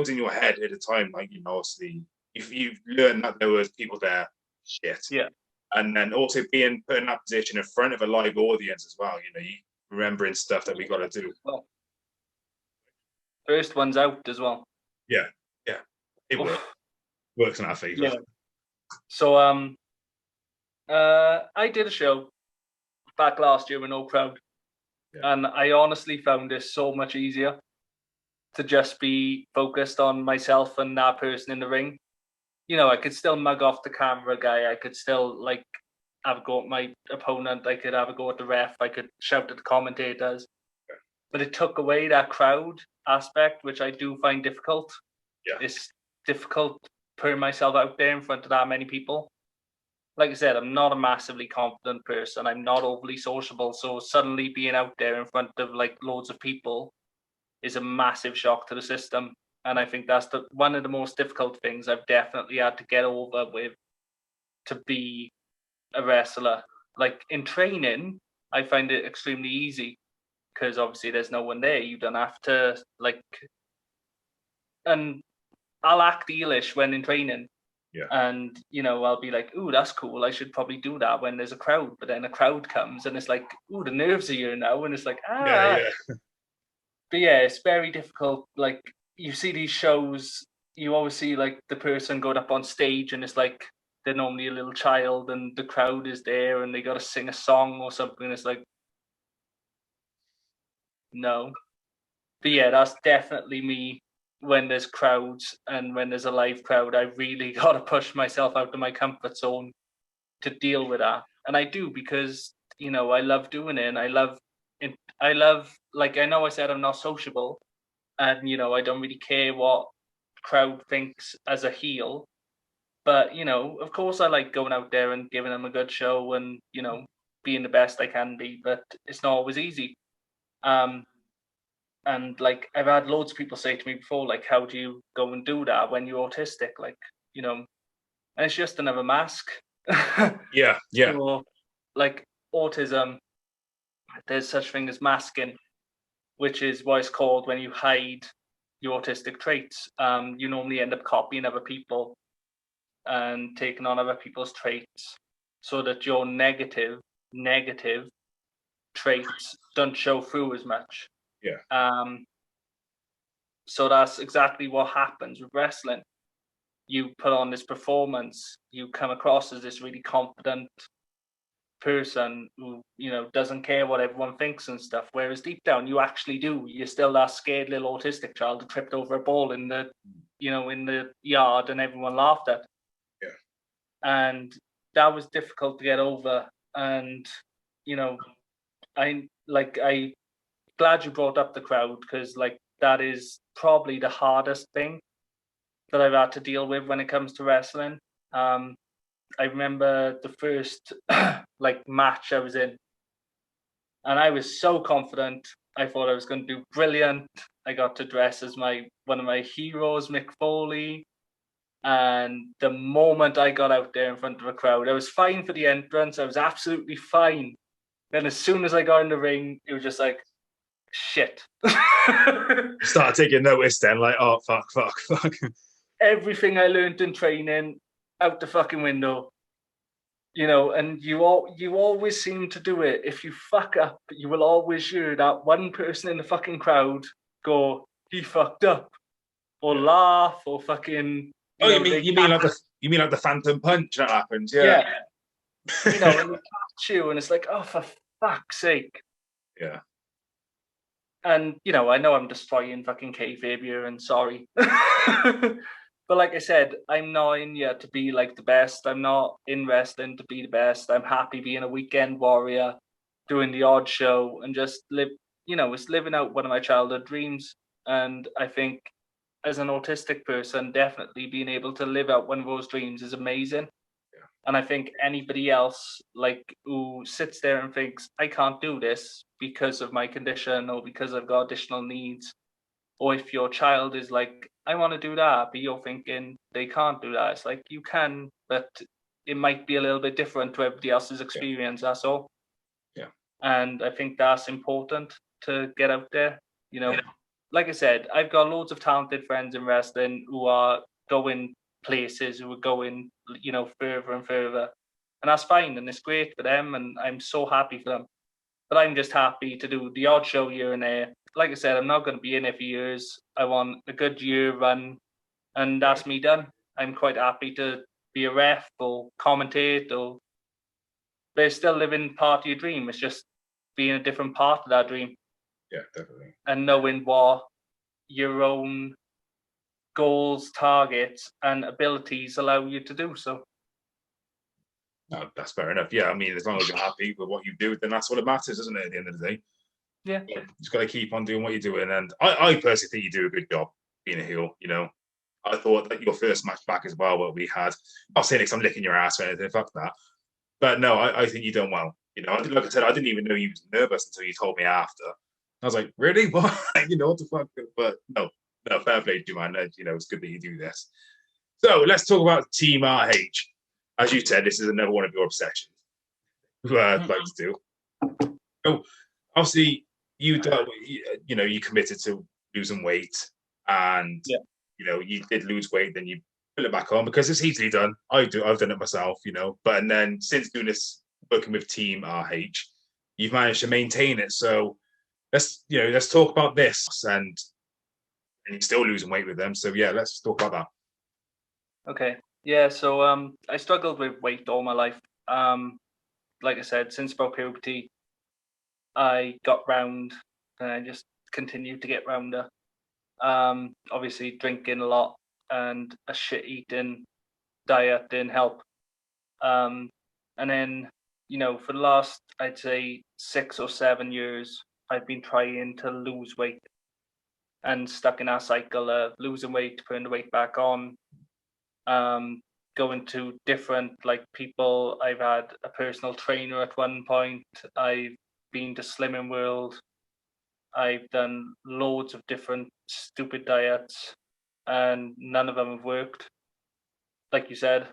in your head at the time? Like, obviously, if you've learned that there was people there, shit. Yeah. And then also being put in that position in front of a live audience as well. You remembering stuff that we got to do. Well, first one's out as well. Yeah. It works in our favor. Yeah. So I did a show back last year with no crowd, and I honestly found this so much easier to just be focused on myself and that person in the ring. I could still mug off the camera guy. I could still have a go at my opponent. I could have a go at the ref. I could shout at the commentators. But it took away that crowd aspect, which I do find difficult. Yeah. It's difficult putting myself out there in front of that many people. Like I said, I'm not a massively confident person. I'm not overly sociable. So suddenly being out there in front of loads of people is a massive shock to the system. And I think that's one of the most difficult things I've definitely had to get over with to be a wrestler. Like in training, I find it extremely easy, because obviously there's no one there. You don't have to and I'll act eelish when in training. Yeah. And, I'll be like, ooh, that's cool. I should probably do that when there's a crowd. But then a crowd comes and it's like, ooh, the nerves are here now. And it's like, Yeah. But yeah, it's very difficult. Like, you see these shows, you always see the person going up on stage, and it's like they're normally a little child and the crowd is there and they got to sing a song or something. And it's like, no. But yeah, that's definitely me. When there's crowds and when there's a live crowd, I really got to push myself out of my comfort zone to deal with that. And I do, because, I love doing it. And I love, I know I said I'm not sociable, and, I don't really care what crowd thinks as a heel. But, of course I like going out there and giving them a good show and, being the best I can be, but it's not always easy. And I've had loads of people say to me before, how do you go and do that when you're autistic? And it's just another mask. Yeah. So, autism, there's such thing as masking, which is what it's called when you hide your autistic traits. You normally end up copying other people and taking on other people's traits, so that your negative traits don't show through as much. Yeah. So that's exactly what happens with wrestling. You put on this performance, you come across as this really confident person who, doesn't care what everyone thinks and stuff. Whereas deep down, you actually do. You're still that scared little autistic child who tripped over a ball in the in the yard, and everyone laughed at. Yeah. And that was difficult to get over. And, I glad you brought up the crowd, because that is probably the hardest thing that I've had to deal with when it comes to wrestling. I remember the first match I was in, and I was so confident. I thought I was going to do brilliant. I got to dress as one of my heroes, Mick Foley. And the moment I got out there in front of a crowd, I was fine for the entrance. I was absolutely fine. Then as soon as I got in the ring, it was just like, shit. Started taking notice then, like, oh, fuck. Everything I learned in training, out the fucking window. And you always seem to do it. If you fuck up, you will always hear that one person in the fucking crowd go, he fucked up. Or laugh, or fucking... you mean like the phantom punch that happens? Yeah. And they catch you, and it's like, oh, for fuck's sake. Yeah. And, I know I'm destroying fucking kayfabe here, and sorry. But like I said, I'm not in here to be like the best. I'm not in wrestling to be the best. I'm happy being a weekend warrior, doing the odd show, and just it's living out one of my childhood dreams. And I think as an autistic person, definitely being able to live out one of those dreams is amazing. Yeah. And I think anybody else who sits there and thinks, I can't do this because of my condition or because I've got additional needs, or if your child is like, I want to do that, but you're thinking they can't do that. It's like, you can, but it might be a little bit different to everybody else's experience, that's all. Yeah. And I think that's important to get out there. Like I said, I've got loads of talented friends in wrestling who are going places, who are going, further and further. And that's fine, and it's great for them, and I'm so happy for them. But I'm just happy to do the odd show here and there. Like I said, I'm not going to be in it for years. I want a good year run, and that's me done. I'm quite happy to be a ref or commentate, but it's still living part of your dream. It's just being a different part of that dream. Yeah, definitely. And knowing what your own goals, targets, and abilities allow you to do so. No, that's fair enough. Yeah, I mean, as long as you're happy with what you do, then that's what it matters, isn't it, at the end of the day? Yeah. You just got to keep on doing what you're doing. And I personally think you do a good job being a heel, I thought that your first match back as well, what we had, I'm not saying I'm licking your ass or anything, fuck that. But no, I think you've done well. Like I said, I didn't even know you was nervous until you told me after. I was like, really? What? What the fuck? But no, fair play to you, man. It's good that you do this. So let's talk about Team RH. As you said, this is another one of your obsessions. I'd like to do. So obviously, you committed to losing weight, and you did lose weight, then you put it back on because it's easily done. I've done it myself, But and then since doing this, working with Team RH, you've managed to maintain it. So let's talk about this, and you're still losing weight with them. So yeah, let's talk about that. Okay. Yeah. So I struggled with weight all my life. Like I said, since about puberty, I got round, and I just continued to get rounder. Obviously drinking a lot and a shit eating diet didn't help. And then, for the last, I'd say 6 or 7 years, I've been trying to lose weight and stuck in that cycle of losing weight, putting the weight back on, going to different people. I've had a personal trainer at one point. I've been to Slimming World. I've done loads of different stupid diets, and none of them have worked. Like you said,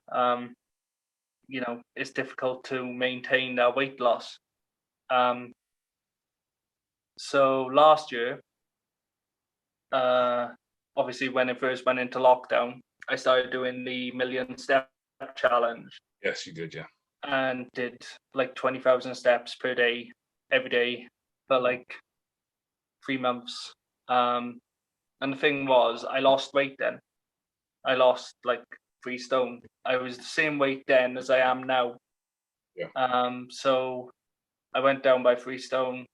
it's difficult to maintain that weight loss. So last year, obviously when it first went into lockdown, I started doing the 1,000,000 step challenge. Yes, you did, yeah. And did 20,000 steps per day, every day, for 3 months. And the thing was, I lost weight then. I lost 3 stone. I was the same weight then as I am now. Yeah. So I went down by 3 stone,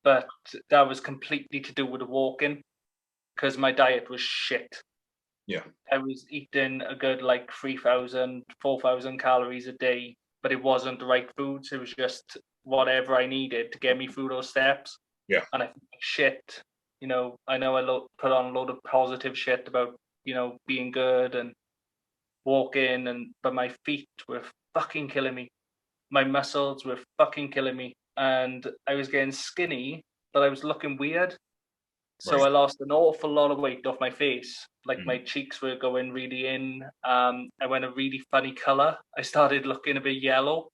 but that was completely to do with the walking, because my diet was shit. Yeah. I was eating a good like 3,000, 4,000 calories a day, but it wasn't the right foods. It was just whatever I needed to get me through those steps. Yeah. And I think shit, you know, I know I put on a load of positive shit about, you know, being good and walking, but my feet were fucking killing me. My muscles were fucking killing me. And I was getting skinny, but I was looking weird. So Right. I lost an awful lot of weight off my face. Like Mm. my cheeks were going really in. I went a really funny color. I started looking a bit yellow.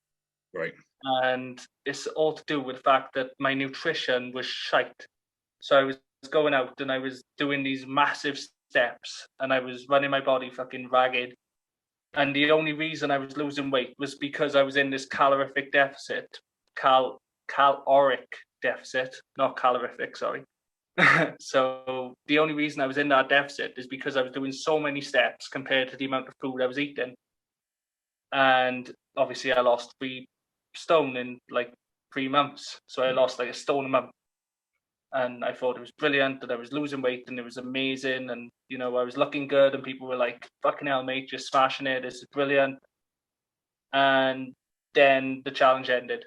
Right. And it's all to do with the fact that my nutrition was shite. So I was going out and I was doing these massive steps and I was running my body fucking ragged. And the only reason I was losing weight was because I was in this calorific deficit, caloric deficit, not calorific, sorry. So the only reason I was in that deficit is because I was doing so many steps compared to the amount of food I was eating. And obviously I lost 3 stone in like 3 months. So I lost like a stone a month. And I thought it was brilliant that I was losing weight and it was amazing. And, you know, I was looking good and people were like, fucking hell, mate, you're smashing it. This is brilliant. And then the challenge ended.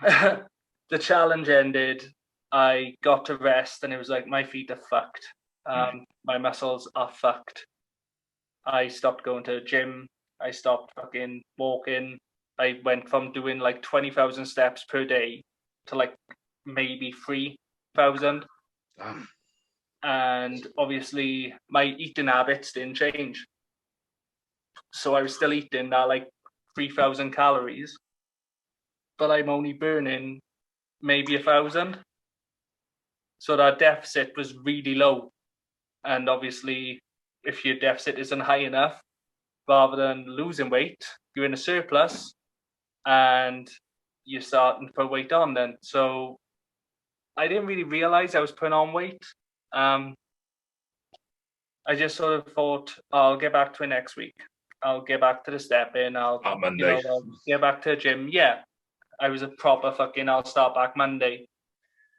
The challenge ended. I got to rest and it was like, my feet are fucked. My muscles are fucked. I stopped going to the gym. I stopped fucking walking. I went from doing like 20,000 steps per day to like maybe 3,000. And obviously my eating habits didn't change. So I was still eating that like 3,000 calories, but I'm only burning maybe 1,000. So that deficit was really low. And obviously, if your deficit isn't high enough, rather than losing weight, you're in a surplus and you're starting to put weight on then. So I didn't really realize I was putting on weight. I just sort of thought, I'll get back to it next week. I'll get back to the stepping. I'll Monday. I'll get back to the gym. Yeah, I was a proper fucking, I'll start back Monday.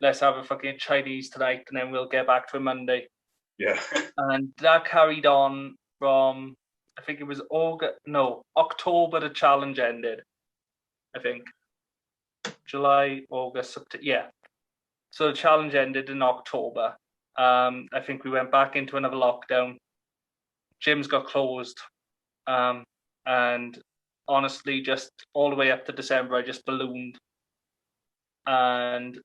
Let's have a fucking Chinese tonight and then we'll get back to it Monday. Yeah. And that carried on from, I think it was October the challenge ended. I think. July, August, September, yeah. So the challenge ended in October. I think we went back into another lockdown. Gyms got closed. And honestly, just all the way up to December, I just ballooned. And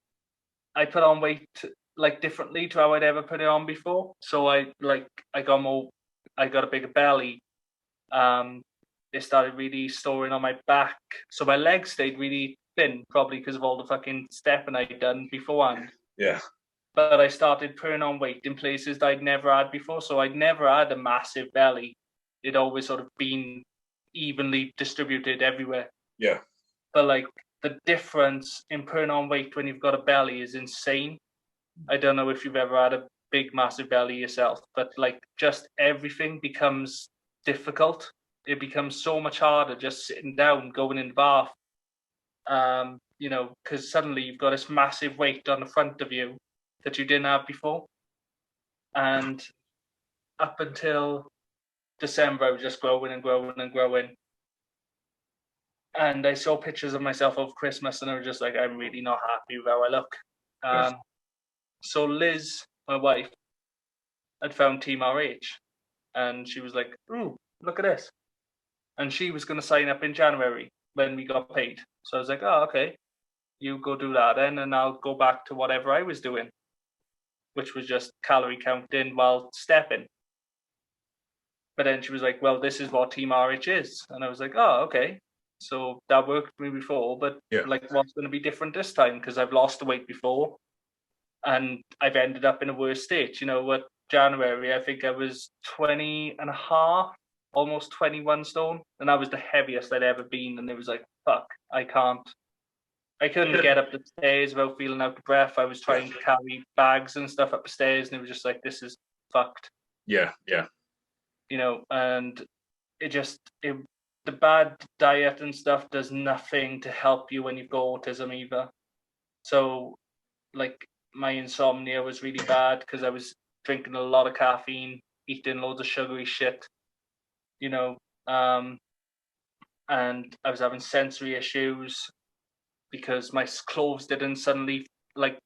I put on weight like differently to how I'd ever put it on before. So I got a bigger belly. It started really storing on my back. So my legs stayed really thin, probably because of all the fucking stepping I'd done beforehand. Yeah. But I started putting on weight in places that I'd never had before. So I'd never had a massive belly. It'd always sort of been evenly distributed everywhere. Yeah. But like the difference in putting on weight when you've got a belly is insane. I don't know if you've ever had a big, massive belly yourself, but like just everything becomes difficult. It becomes so much harder just sitting down, going in the bath. Because suddenly you've got this massive weight on the front of you that you didn't have before. And up until December, I was just growing and growing and growing. And I saw pictures of myself over Christmas and I was just like, I'm really not happy with how I look. So Liz, my wife, had found Team RH and she was like, ooh, look at this. And she was going to sign up in January when we got paid. So I was like, oh, okay, you go do that then and I'll go back to whatever I was doing, which was just calorie counting while stepping. But then she was like, well, this is what Team RH is. And I was like, oh, okay. So that worked for me before, but like what's going to be different this time? Because I've lost the weight before and I've ended up in a worse state. You know, what January, I think I was 20 and a half, almost 21 stone. And that was the heaviest I'd ever been. And it was like, fuck, I couldn't get up the stairs without feeling out of breath. I was trying to carry bags and stuff up the stairs and it was just like, this is fucked. Yeah. You know, and the bad diet and stuff does nothing to help you when you've got autism either. So like my insomnia was really bad because I was drinking a lot of caffeine, eating loads of sugary shit, you know, and I was having sensory issues because my clothes didn't suddenly like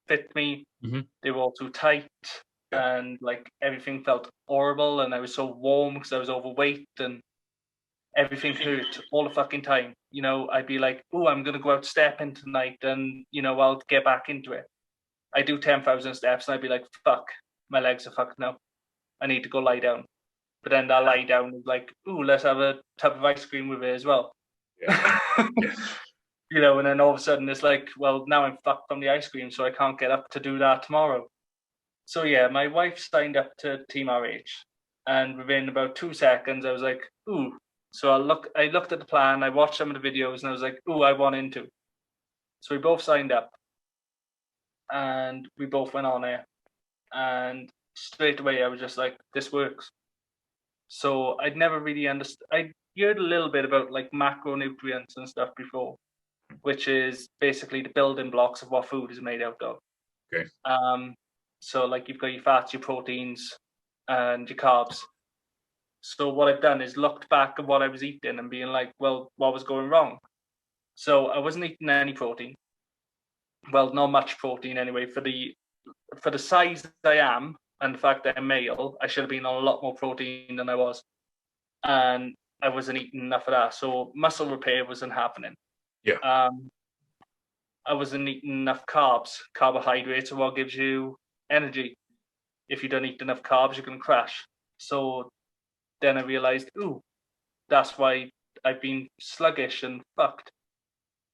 fit me. They were all too tight, and like everything felt horrible, and I was so warm because I was overweight, and everything hurt all the fucking time. You know, I'd be like, oh, I'm gonna go out stepping tonight, and you know, I'll get back into it. I do 10,000 steps, and I'd be like, fuck, my legs are fucked now. I need to go lie down. But then that lie down is like, ooh, let's have a tub of ice cream with it as well. Yeah. You know, and then all of a sudden it's like, well, now I'm fucked from the ice cream, so I can't get up to do that tomorrow. So yeah, my wife signed up to Team RH, and within about 2 seconds, I was like, ooh. So I looked at the plan, I watched some of the videos, and I was like, ooh, I want into. So we both signed up, and we both went on it, and straight away I was just like, this works. So I'd never really understood. I heard a little bit about like macronutrients and stuff before, which is basically the building blocks of what food is made out of. Okay. So like you've got your fats, your proteins, and your carbs. So what I've done is looked back at what I was eating and being like, well, what was going wrong? So I wasn't eating any protein. Well, not much protein anyway. For the size I am, and the fact that I'm male, I should have been on a lot more protein than I was. And I wasn't eating enough of that. So muscle repair wasn't happening. Yeah. I wasn't eating enough carbs. Carbohydrates are what gives you energy. If you don't eat enough carbs, you're going to crash. So then I realized, ooh, that's why I've been sluggish and fucked.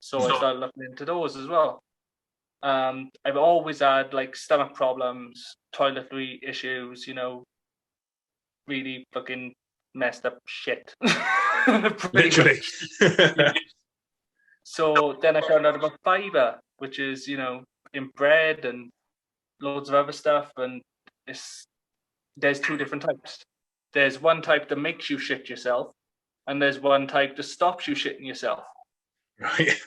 So I started looking into those as well. I've always had like stomach problems, toiletry issues, you know, really fucking messed up shit. Literally. So then I found out about fiber, which is, you know, in bread and loads of other stuff. And there's 2 different types. There's one type that makes you shit yourself, and there's one type that stops you shitting yourself. Right.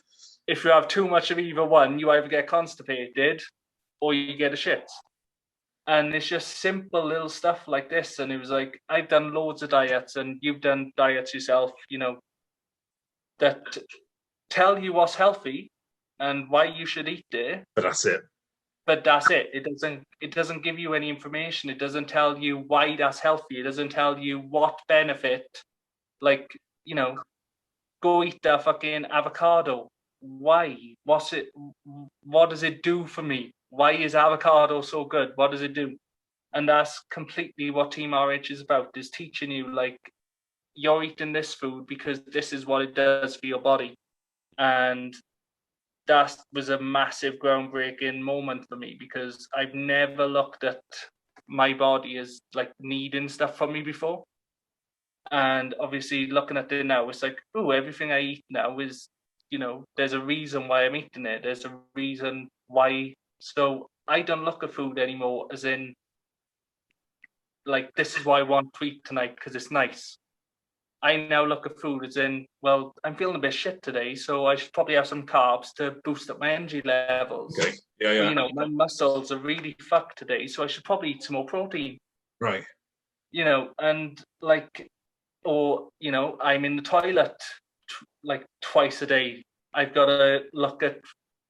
If you have too much of either one, you either get constipated or you get a shit. And it's just simple little stuff like this. And it was like, I've done loads of diets, and you've done diets yourself, you know, that tell you what's healthy and why you should eat it. But that's it. But that's it. It doesn't give you any information. It doesn't tell you why that's healthy. It doesn't tell you what benefit. Like, you know, go eat that fucking avocado. Why? What's it? What does it do for me? Why is avocado so good? What does it do? And that's completely what Team RH is about, is teaching you, like, you're eating this food because this is what it does for your body. And that was a massive groundbreaking moment for me, because I've never looked at my body as like needing stuff from me before. And obviously looking at it now, it's like, oh, everything I eat now is, you know, there's a reason why I'm eating it. There's a reason why. So I don't look at food anymore as in, like, this is why I want to eat tonight because it's nice. I now look at food as in, well, I'm feeling a bit shit today, so I should probably have some carbs to boost up my energy levels. Okay. Yeah. You know, my muscles are really fucked today, so I should probably eat some more protein. Right. You know, and like, or, you know, I'm in the toilet like twice a day. I've got to look at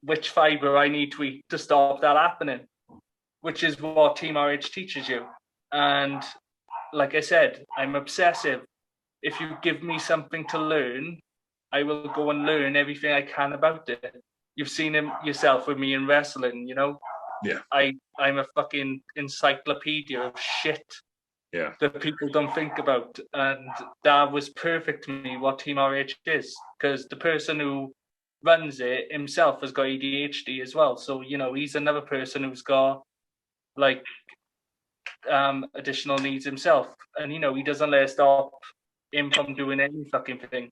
which fiber I need to eat to stop that happening, which is what Team RH teaches you. And like I said, I'm obsessive. If you give me something to learn, I will go and learn everything I can about it. You've seen him yourself with me in wrestling, you know? Yeah. I'm a fucking encyclopedia of shit that people don't think about. And that was perfect to me, what Team RH is. Because the person who runs it himself has got ADHD as well. So, you know, he's another person who's got, like, additional needs himself. And, you know, he doesn't let it stop him from doing any fucking thing.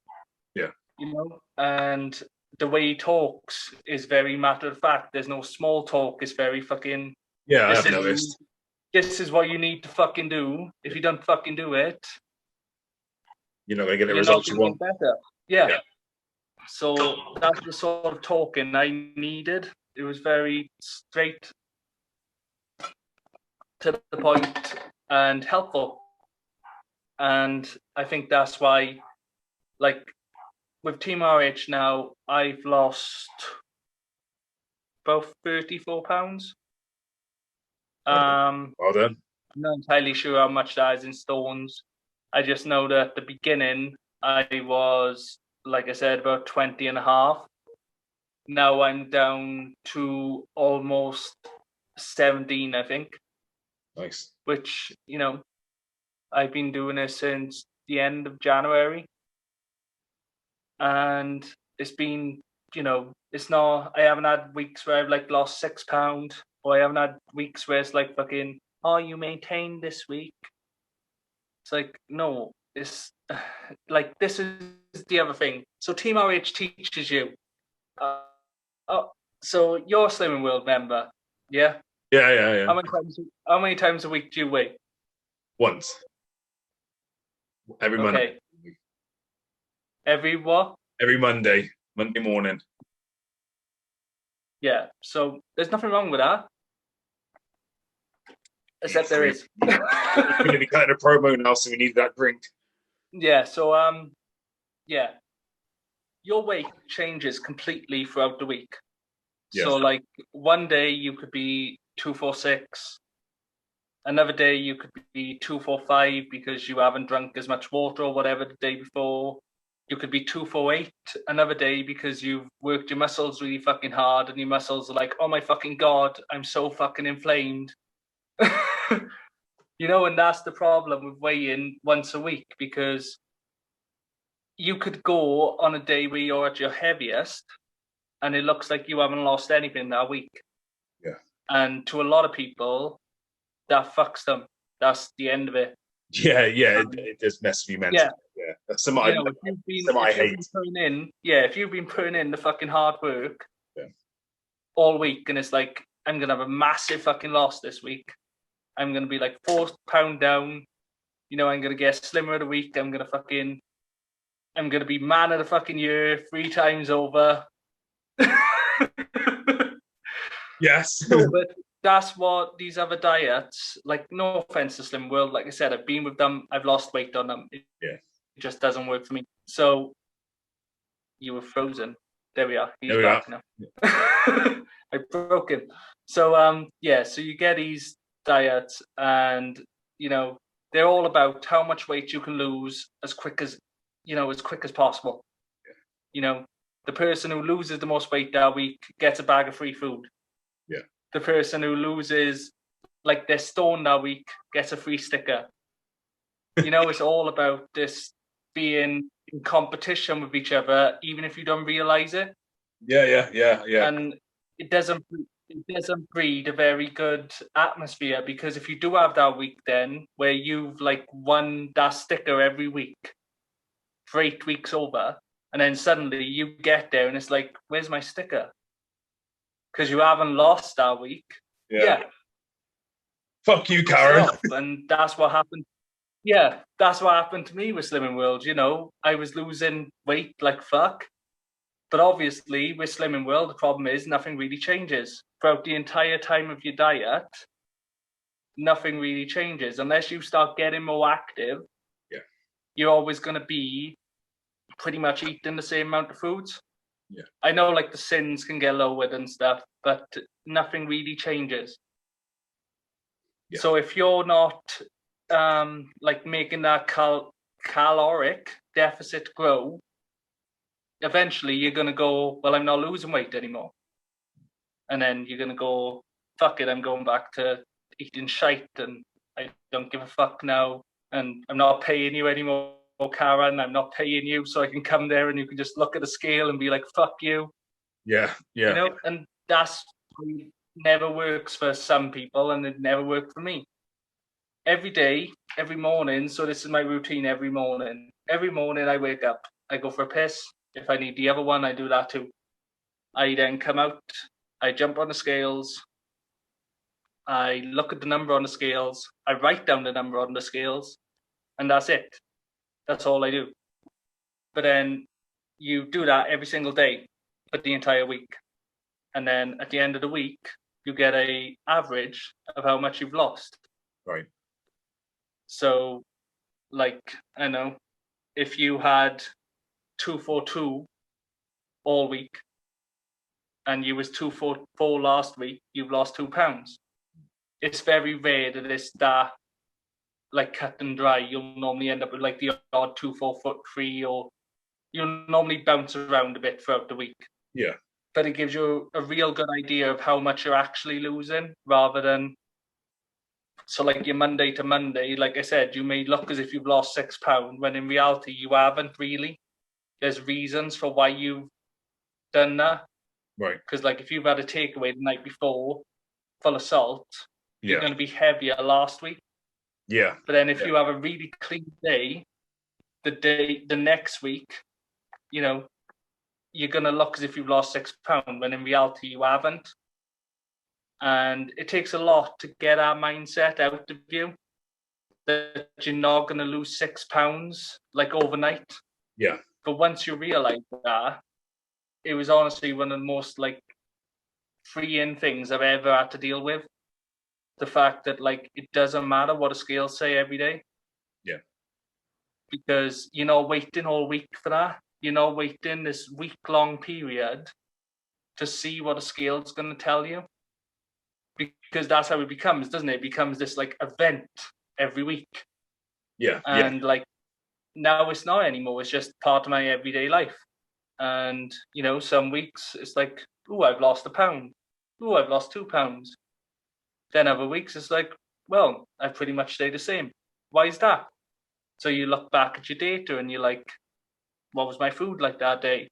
Yeah. You know, and the way he talks is very matter of fact. There's no small talk. It's very fucking. Yeah, I've noticed. This is what you need to fucking do. If you don't fucking do it, you're not going to get the results you want. Better. Yeah. So that's the sort of talking I needed. It was very straight to the point, and helpful. And I think that's why, like, with Team RH now, I've lost about 34 pounds. Well done. I'm not entirely sure how much that is in stones. I just know that at the beginning, I was, like I said, about 20 and a half. Now I'm down to almost 17, I think. Nice. Which, I've been doing it since the end of January. And it's been, it's not, I haven't had weeks where I've like lost £6, or I haven't had weeks where it's like fucking, oh, you maintained this week. It's like, no, it's like, this is the other thing. So Team RH teaches you. So you're a Slimming World member, yeah? Yeah. How many times a week do you weigh? Once. Every Monday. Okay. Every what? Every Monday morning. Yeah, so there's nothing wrong with that. Except there is. We're going to be cutting a promo now, so we need that drink. Yeah, so yeah. Your weight changes completely throughout the week. Yes. So like one day you could be 246. Another day you could be 245 because you haven't drunk as much water or whatever the day before. You could be 248 another day because you've worked your muscles really fucking hard and your muscles are like, oh my fucking God, I'm so fucking inflamed. And that's the problem with weighing once a week, because you could go on a day where you're at your heaviest and it looks like you haven't lost anything that week. Yeah. And to a lot of people, that fucks them. That's the end of it. Yeah, it just messes me mentally. Yeah. That's some I hate. If you've been putting in the fucking hard work all week and it's like, I'm going to have a massive fucking loss this week. I'm going to be like 4 pounds down. I'm going to get slimmer of the week. I'm going to be man of the fucking year 3 times over. Yes. No, but that's what these other diets, like, no offense to Slim World, like I said, I've been with them, I've lost weight on them. It just doesn't work for me. So you were frozen. There we are. He's back now. I broke him. So so you get these diets and they're all about how much weight you can lose as quick as possible. The person who loses the most weight that week gets a bag of free food. Yeah. The person who loses like their stone that week gets a free sticker. It's all about this being in competition with each other, even if you don't realize it. Yeah. And it doesn't breed a very good atmosphere, because if you do have that week then where you've like won that sticker every week for 8 weeks over, and then suddenly you get there and it's like, where's my sticker? Because you haven't lost that week. Yeah. Fuck you, Karen. And that's what happened. Yeah, that's what happened to me with Slimming World. I was losing weight like fuck. But obviously, with Slimming World, the problem is nothing really changes. Throughout the entire time of your diet, nothing really changes. Unless you start getting more active, you're always going to be pretty much eating the same amount of foods. Yeah. I know like the sins can get lowered and stuff, but nothing really changes. Yeah. So if you're not like making that caloric deficit grow, eventually you're going to go, well, I'm not losing weight anymore. And then you're going to go, fuck it, I'm going back to eating shite and I don't give a fuck now. And I'm not paying you anymore, Karen. I'm not paying you, so I can come there and you can just look at the scale and be like, fuck you. Yeah. And that's never works for some people, and it never worked for me. Every day, every morning, so this is my routine every morning. Every morning I wake up, I go for a piss. If I need the other one, I do that too. I then come out, I jump on the scales, I look at the number on the scales, I write down the number on the scales, and that's it. That's all I do. But then you do that every single day for the entire week. And then at the end of the week, you get an average of how much you've lost. Right. So, like, I know, if you had 242 all week and you was 244 last week, you've lost £2. It's very rare that it's that like cut and dry. You'll normally end up with like the odd 243, or you'll normally bounce around a bit throughout the week. Yeah. But it gives you a real good idea of how much you're actually losing, rather than, so like your Monday to Monday, like I said, you may look as if you've lost £6 when in reality you haven't really. There's reasons for why you've done that. Right. Because like if you've had a takeaway the night before full of salt, you're Yeah. going to be heavier last week. Yeah. But then if you have a really clean day, the next week, you know, you're going to look as if you've lost £6 when in reality you haven't. And it takes a lot to get our mindset out of you that you're not going to lose £6 like overnight. Yeah. But once you realize that, it was honestly one of the most like freeing things I've ever had to deal with. The fact that like it doesn't matter what the scales say every day. Yeah. Because you're not waiting all week for that. You're not waiting this week-long period to see what a scale's going to tell you. Because that's how it becomes, doesn't it? It becomes this like event every week. Yeah. And like now it's not anymore. It's just part of my everyday life. And, you know, some weeks it's like, oh, I've lost £1. Oh, I've lost £2. Then other weeks it's like, well, I've pretty much stayed the same. Why is that? So you look back at your data and you're like, what was my food like that day?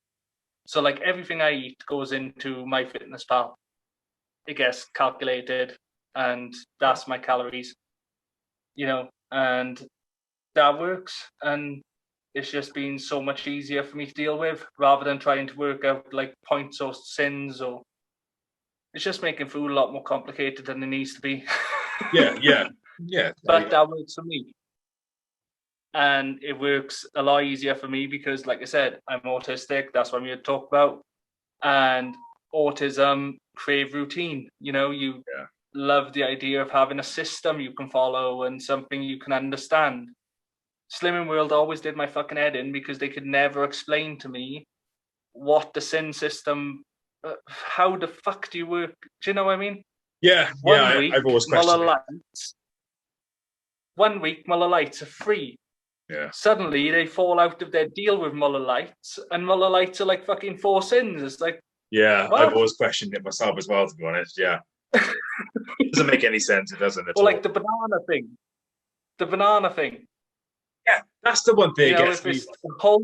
So like everything I eat goes into MyFitnessPal. It gets calculated and that's my calories, you know, and that works. And it's just been so much easier for me to deal with rather than trying to work out like points or sins, or it's just making food a lot more complicated than it needs to be. Yeah. But that works for me. And it works a lot easier for me because, like I said, I'm autistic. That's what I'm here to talk about. And autism crave routine. You know, you love the idea of having a system you can follow and something you can understand. Slimming World always did my fucking head in because they could never explain to me what the sin system, how the fuck do you work? Do you know what I mean? Yeah. One week, I've always questioned it. One week, Muller Lights are free. Yeah. Suddenly they fall out of their deal with Muller Lights, and Muller Lights are like fucking 4 sins. It's like, yeah, what? I've always questioned it myself as well, to be honest. Yeah. It doesn't make any sense. It doesn't at all. Or like the banana thing. The banana thing. Yeah, that's the one thing. You know, if it's a whole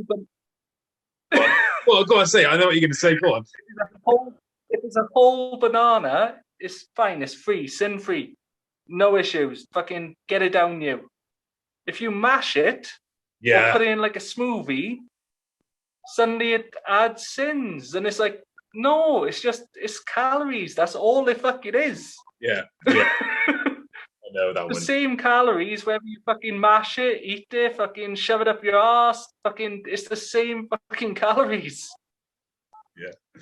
well, go on, say. I know what you're going to say. Go on. If it's a whole banana, it's fine. It's free, sin free, no issues. Fucking get it down you. If you mash it, or put it in like a smoothie, suddenly it adds sins, and it's like, no, it's calories. That's all the fuck it is. Yeah. I know that the one. Same calories, whether you fucking mash it, eat it, fucking shove it up your ass, fucking, it's the same fucking calories. Yeah.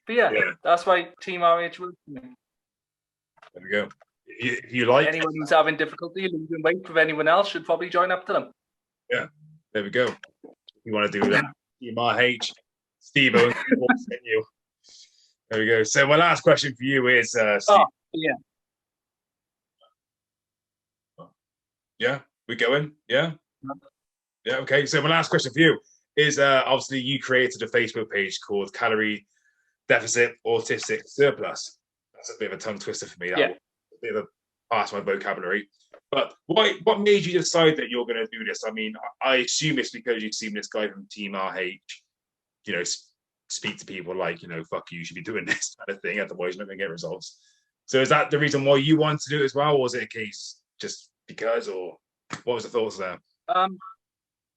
But yeah, that's why Team RH works for me. There we go. If you like anyone who's having difficulty losing weight with anyone else should probably join up to them. Yeah, there we go. If you want to do that, Team RH, STEVO Jones, you. There we go. So my last question for you is, Steve. Yeah, we going? Yeah. Okay. So my last question for you is, obviously you created a Facebook page called Calorie Deficit Autistic Surplus. That's a bit of a tongue twister for me. That a bit of a past my vocabulary. But what made you decide that you're going to do this? I mean, I assume it's because you've seen this guy from Team RH, you know, speak to people like, you know, fuck you should be doing this kind of thing. Otherwise, you're not going to get results. So is that the reason why you want to do it as well? Or was it a case just because, or what was the thoughts there?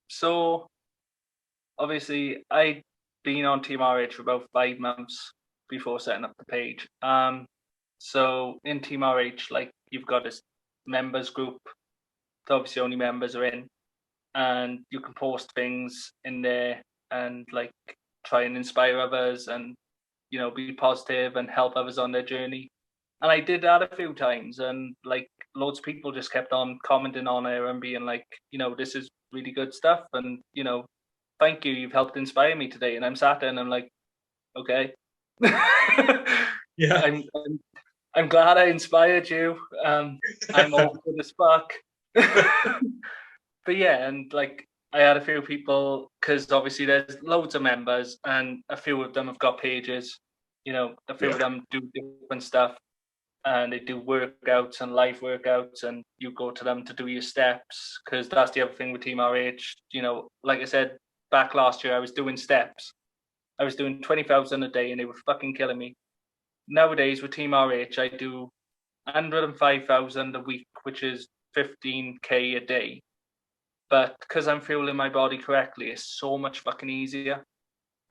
So obviously I'd been on Team RH for about 5 months before setting up the page. So in Team RH, like, you've got this members group that obviously only members are in, and you can post things in there and like try and inspire others and, you know, be positive and help others on their journey. And I did that a few times, and like loads of people just kept on commenting on it and being like, this is really good stuff, and thank you, you've helped inspire me today. And I'm sat there and I'm like, okay. Yeah. I'm glad I inspired you. I'm awkward as fuck. But yeah, and like I had a few people, because obviously there's loads of members and a few of them have got pages. A few of them do different stuff, and they do workouts and live workouts, and you go to them to do your steps, because that's the other thing with Team RH. Like I said, back last year I was doing steps. I was doing 20,000 a day and they were fucking killing me. Nowadays with Team RH, I do 105,000 a week, which is 15k a day. But because I'm fueling my body correctly, it's so much fucking easier.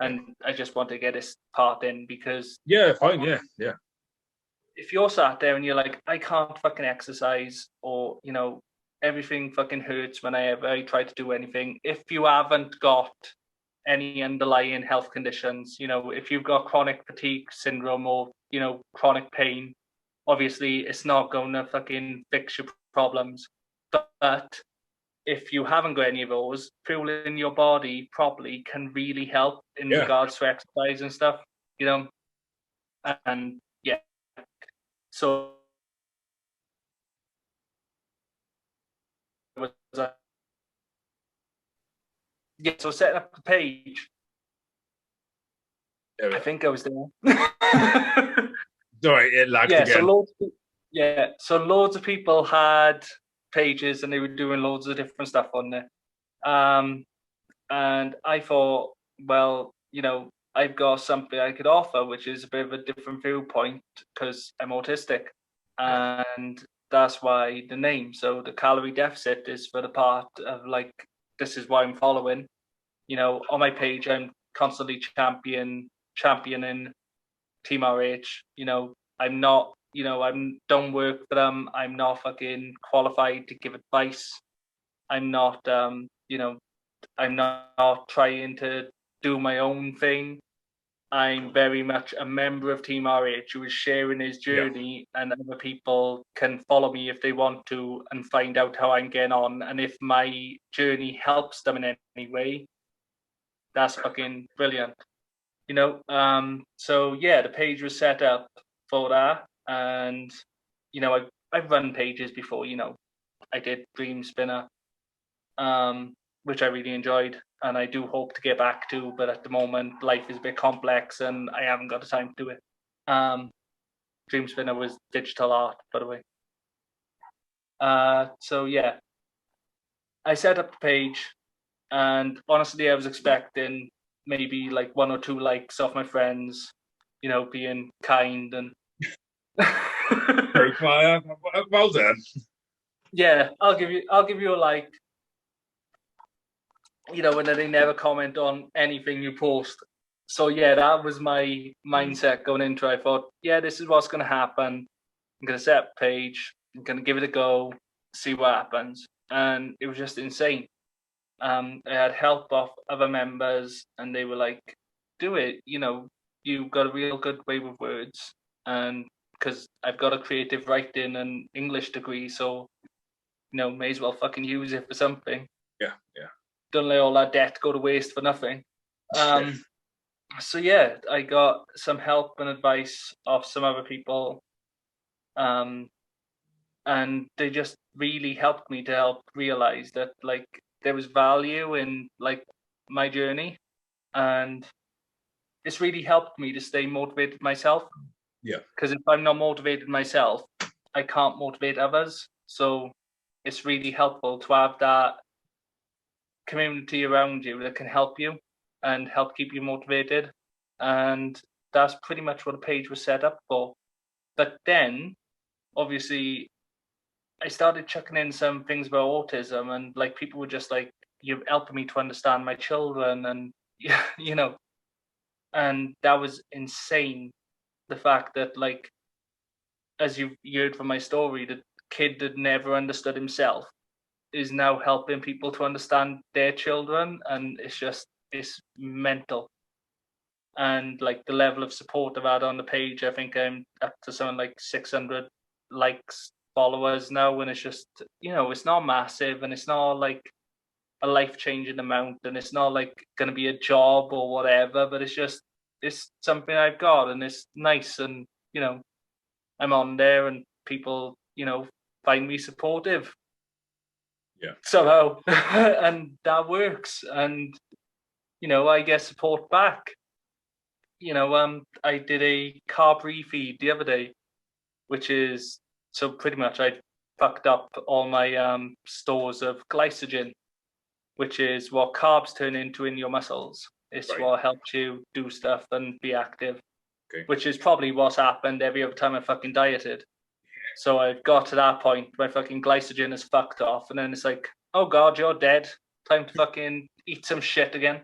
And I just want to get this part in, because fine, yeah. If you're sat there and you're like, I can't fucking exercise, or everything fucking hurts whenever I try to do anything. If you haven't got any underlying health conditions, if you've got chronic fatigue syndrome or chronic pain, obviously it's not going to fucking fix your problems. But if you haven't got any of those, fueling your body properly can really help in regards to exercise and stuff, and yeah. So so setting up the page, I think I was there. Sorry, it lagged again. So loads of people had pages and they were doing loads of different stuff on there. And I thought, well, I've got something I could offer, which is a bit of a different viewpoint, because I'm autistic. And that's why the name. So the Calorie Deficit is for the part of like, this is why I'm following. On my page, I'm constantly championing Team RH. I'm not, I don't work for them. I'm not fucking qualified to give advice. I'm not, I'm not trying to do my own thing. I'm very much a member of Team RH who is sharing his journey, and other people can follow me if they want to and find out how I'm getting on. And if my journey helps them in any way, that's fucking brilliant. So yeah, the page was set up for that. And, I've run pages before, I did Dream Spinner, which I really enjoyed, and I do hope to get back to, but at the moment life is a bit complex and I haven't got the time to do it. Dream Spinner was digital art, by the way. So yeah, I set up the page, and honestly I was expecting maybe like 1 or 2 likes off my friends, being kind and well done. Yeah, I'll give you a like. And then they never comment on anything you post. So yeah, that was my mindset going into it. I thought, yeah, this is what's going to happen. I'm going to set up a page. I'm going to give it a go, see what happens. And it was just insane. I had help off other members, and they were like, do it. You've got a real good way with words. And because I've got a creative writing and English degree, so, may as well fucking use it for something. Yeah. Don't let all that debt go to waste for nothing. So yeah, I got some help and advice off some other people, and they just really helped me to help realize that like there was value in like my journey, and it's really helped me to stay motivated myself. Yeah. Because if I'm not motivated myself, I can't motivate others. So it's really helpful to have that community around you that can help you and help keep you motivated. And that's pretty much what the page was set up for. But then, obviously, I started chucking in some things about autism, and like people were just like, you're helping me to understand my children, and and that was insane. The fact that like, as you heard from my story, the kid that never understood himself is now helping people to understand their children, and it's mental. And like the level of support I've had on the page, I think I'm up to something like 600 likes followers now, and it's just, it's not massive, and it's not like a life-changing amount, and it's not like going to be a job or whatever, but it's something I've got, and it's nice, and I'm on there, and people find me supportive somehow. And that works, and I get support back. I did a carb refeed the other day, which is, so pretty much I fucked up all my stores of glycogen, which is what carbs turn into in your muscles. It's what helps you do stuff and be active, which is probably what's happened every other time I fucking dieted. So I got to that point where fucking glycogen is fucked off, and then it's like, oh God, you're dead. Time to fucking eat some shit again.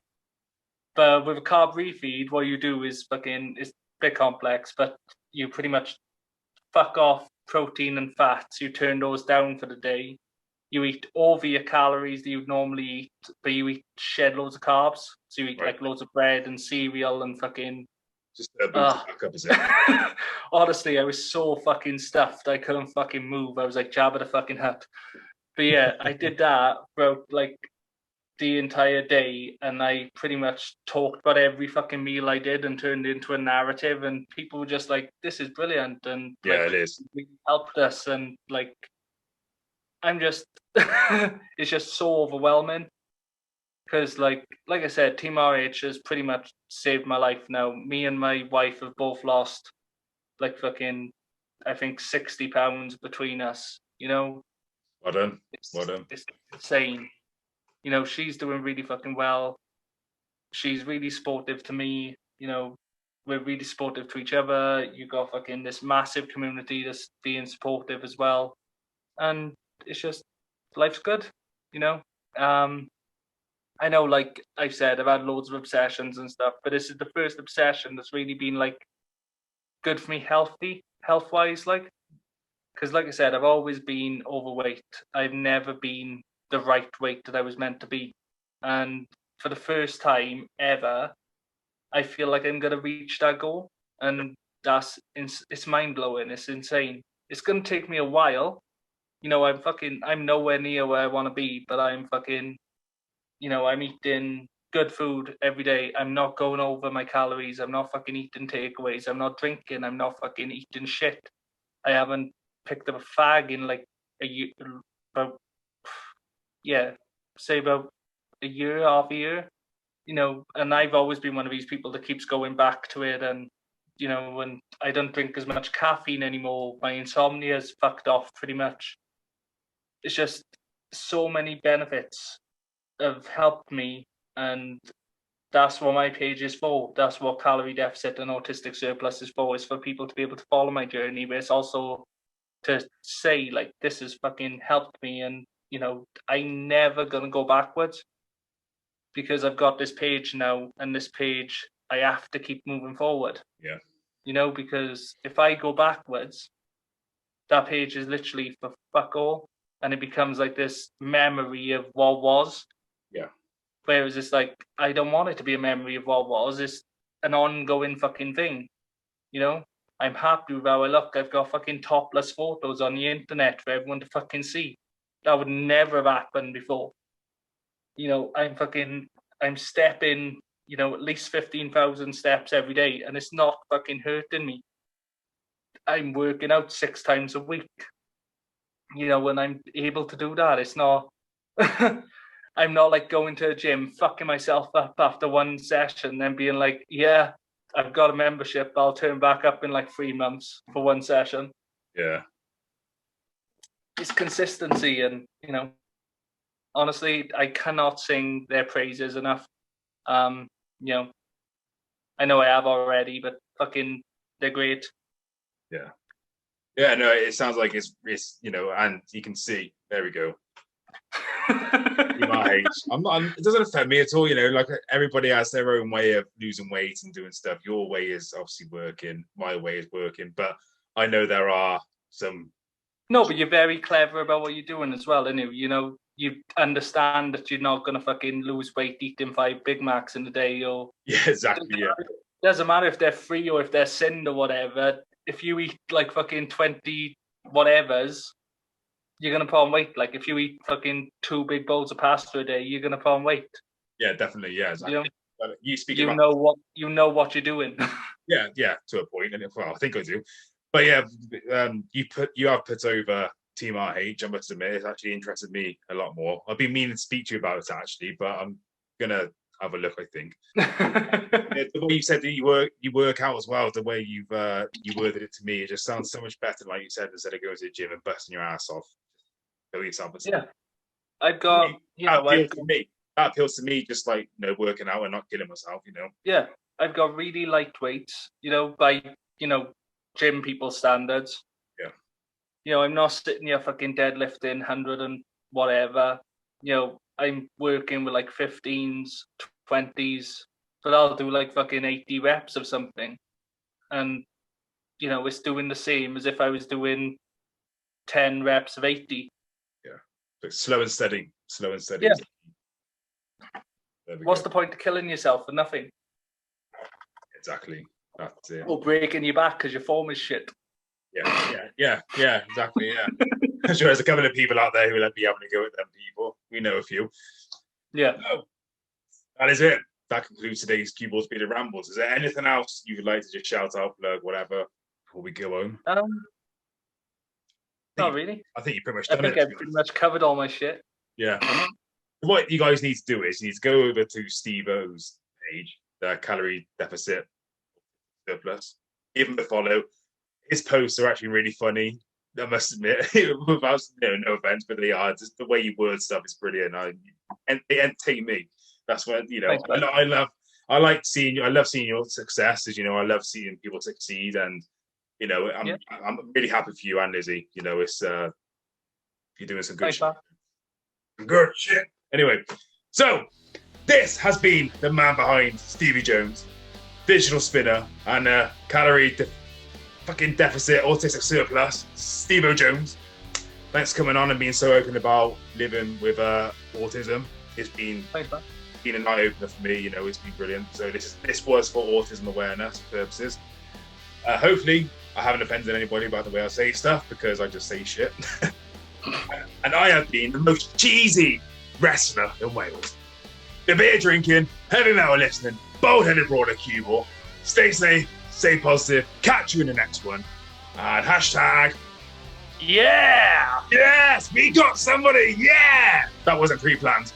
But with a carb refeed, what you do is it's a bit complex, but you pretty much fuck off protein and fats. You turn those down for the day. You eat over your calories that you'd normally eat, but you eat shed loads of carbs. So you eat like loads of bread and cereal and fucking... Just boost it back up, is it? Honestly, I was so fucking stuffed. I couldn't fucking move. I was like Jabba the fucking Hutt. But yeah, I did that throughout like the entire day, and I pretty much talked about every fucking meal I did and turned it into a narrative, and people were just like, this is brilliant, and it is. It helped us, and like I'm just it's just so overwhelming, because like I said, Team RH has pretty much saved my life now. Me and my wife have both lost like fucking, I think 60 pounds between us, Well done. It's insane. She's doing really fucking well. She's really supportive to me. We're really supportive to each other. You got fucking this massive community that's being supportive as well. And it's just, life's good, I know, like I've said, I've had loads of obsessions and stuff, but this is the first obsession that's really been like good for me health-wise, like, because like I said, I've always been overweight. I've never been the right weight that I was meant to be. And for the first time ever, I feel like I'm going to reach that goal. And it's mind-blowing. It's insane. It's going to take me a while. I'm nowhere near where I want to be, but I'm fucking, I'm eating good food every day. I'm not going over my calories. I'm not fucking eating takeaways. I'm not drinking. I'm not fucking eating shit. I haven't picked up a fag in like a year, about a year, half a year, and I've always been one of these people that keeps going back to it, and, when I don't drink as much caffeine anymore, my insomnia is fucked off pretty much. It's just so many benefits have helped me, and that's what my page is for. That's what Calorie Deficit and Autistic Surplus is for people to be able to follow my journey, but it's also to say, like, this has fucking helped me, and I'm never going to go backwards, because I've got this page now, and this page, I have to keep moving forward. Yeah. Because if I go backwards, that page is literally for fuck all, and it becomes like this memory of what was. Yeah. Whereas it's like, I don't want it to be a memory of what was. It's an ongoing fucking thing. I'm happy with how I look. I've got fucking topless photos on the internet for everyone to fucking see. That would never have happened before. I'm stepping, at least 15,000 steps every day, and it's not fucking hurting me. I'm working out 6 times a week. When I'm able to do that, it's not, I'm not like going to a gym, fucking myself up after one session, then being like, yeah, I've got a membership, I'll turn back up in like 3 months for one session. Yeah. It's consistency, and, honestly, I cannot sing their praises enough. I know I have already, but fucking, they're great. Yeah. Yeah, no, it sounds like it's and you can see, there we go. My age. It doesn't affect me at all, like everybody has their own way of losing weight and doing stuff. Your way is obviously working, my way is working, but I know there are some. No, but you're very clever about what you're doing as well, aren't you? You understand that you're not going to fucking lose weight eating 5 Big Macs in a day, or yeah, exactly. Yeah, doesn't matter if they're free or if they're sinned or whatever. If you eat like fucking 20 whatevers, you're gonna put on weight. Like if you eat fucking 2 big bowls of pasta a day, you're gonna put on weight. Yeah, definitely. Yeah, exactly. You know, You speak you about know what you're doing. yeah, to a point, and well, I think I do. But yeah, you have put over Team RH. I must admit, it's actually interested me a lot more. I've been meaning to speak to you about it actually, but I'm gonna have a look. I think the way you said that you work out as well. The way you worded it to me, it just sounds so much better. Like you said, instead of going to the gym and busting your ass off, go yourself. Yeah, I've got that appeals to me, just like working out and not killing myself. Yeah, I've got really light weights. By gym people standards. Yeah. I'm not sitting here fucking deadlifting 100 and whatever. I'm working with like 15s, 20s, but I'll do like fucking 80 reps of something. And, it's doing the same as if I was doing 10 reps of 80. Yeah. But slow and steady. Yeah. What's the point of killing yourself for nothing? Exactly. That's it. Or breaking your back because your form is shit. Yeah, exactly, yeah. I'm sure there's a couple of people out there who will be having to go at them people. We know a few. Yeah. So, that is it. That concludes today's CueBall's Beat Rambles. Is there anything else you would like to just shout out, plug, whatever, before we go home? Not really. I think you pretty much done it. I think I've pretty much covered all my shit. Yeah. What you guys need to do is you need to go over to STEVO's page, the Calorie Deficit Surplus. Give him a follow. His posts are actually really funny. I must admit, without no offense, but they are. Just the way you word stuff is brilliant. And they entertain me. That's what Thanks, I love seeing your success. As I love seeing people succeed, and I'm really happy for you and Lizzie. It's you're doing some good shit. Good shit. Anyway, so this has been the man behind Stevie Jones, Digital Spinner, and Calorie Deficit, Autistic Surplus, STEVO Jones. Thanks for coming on and being so open about living with autism. It's been an eye opener for me. It's been brilliant. So this was for autism awareness purposes. Hopefully, I haven't offended anybody by the way I say stuff, because I just say shit. And I have been the most cheesy wrestler in Wales. The beer drinking, heavy metal listening, bold-headed brawler CueBall. Stay safe, stay positive. Catch you in the next one. And hashtag, yeah! Yes, we got somebody, yeah! That wasn't pre-planned.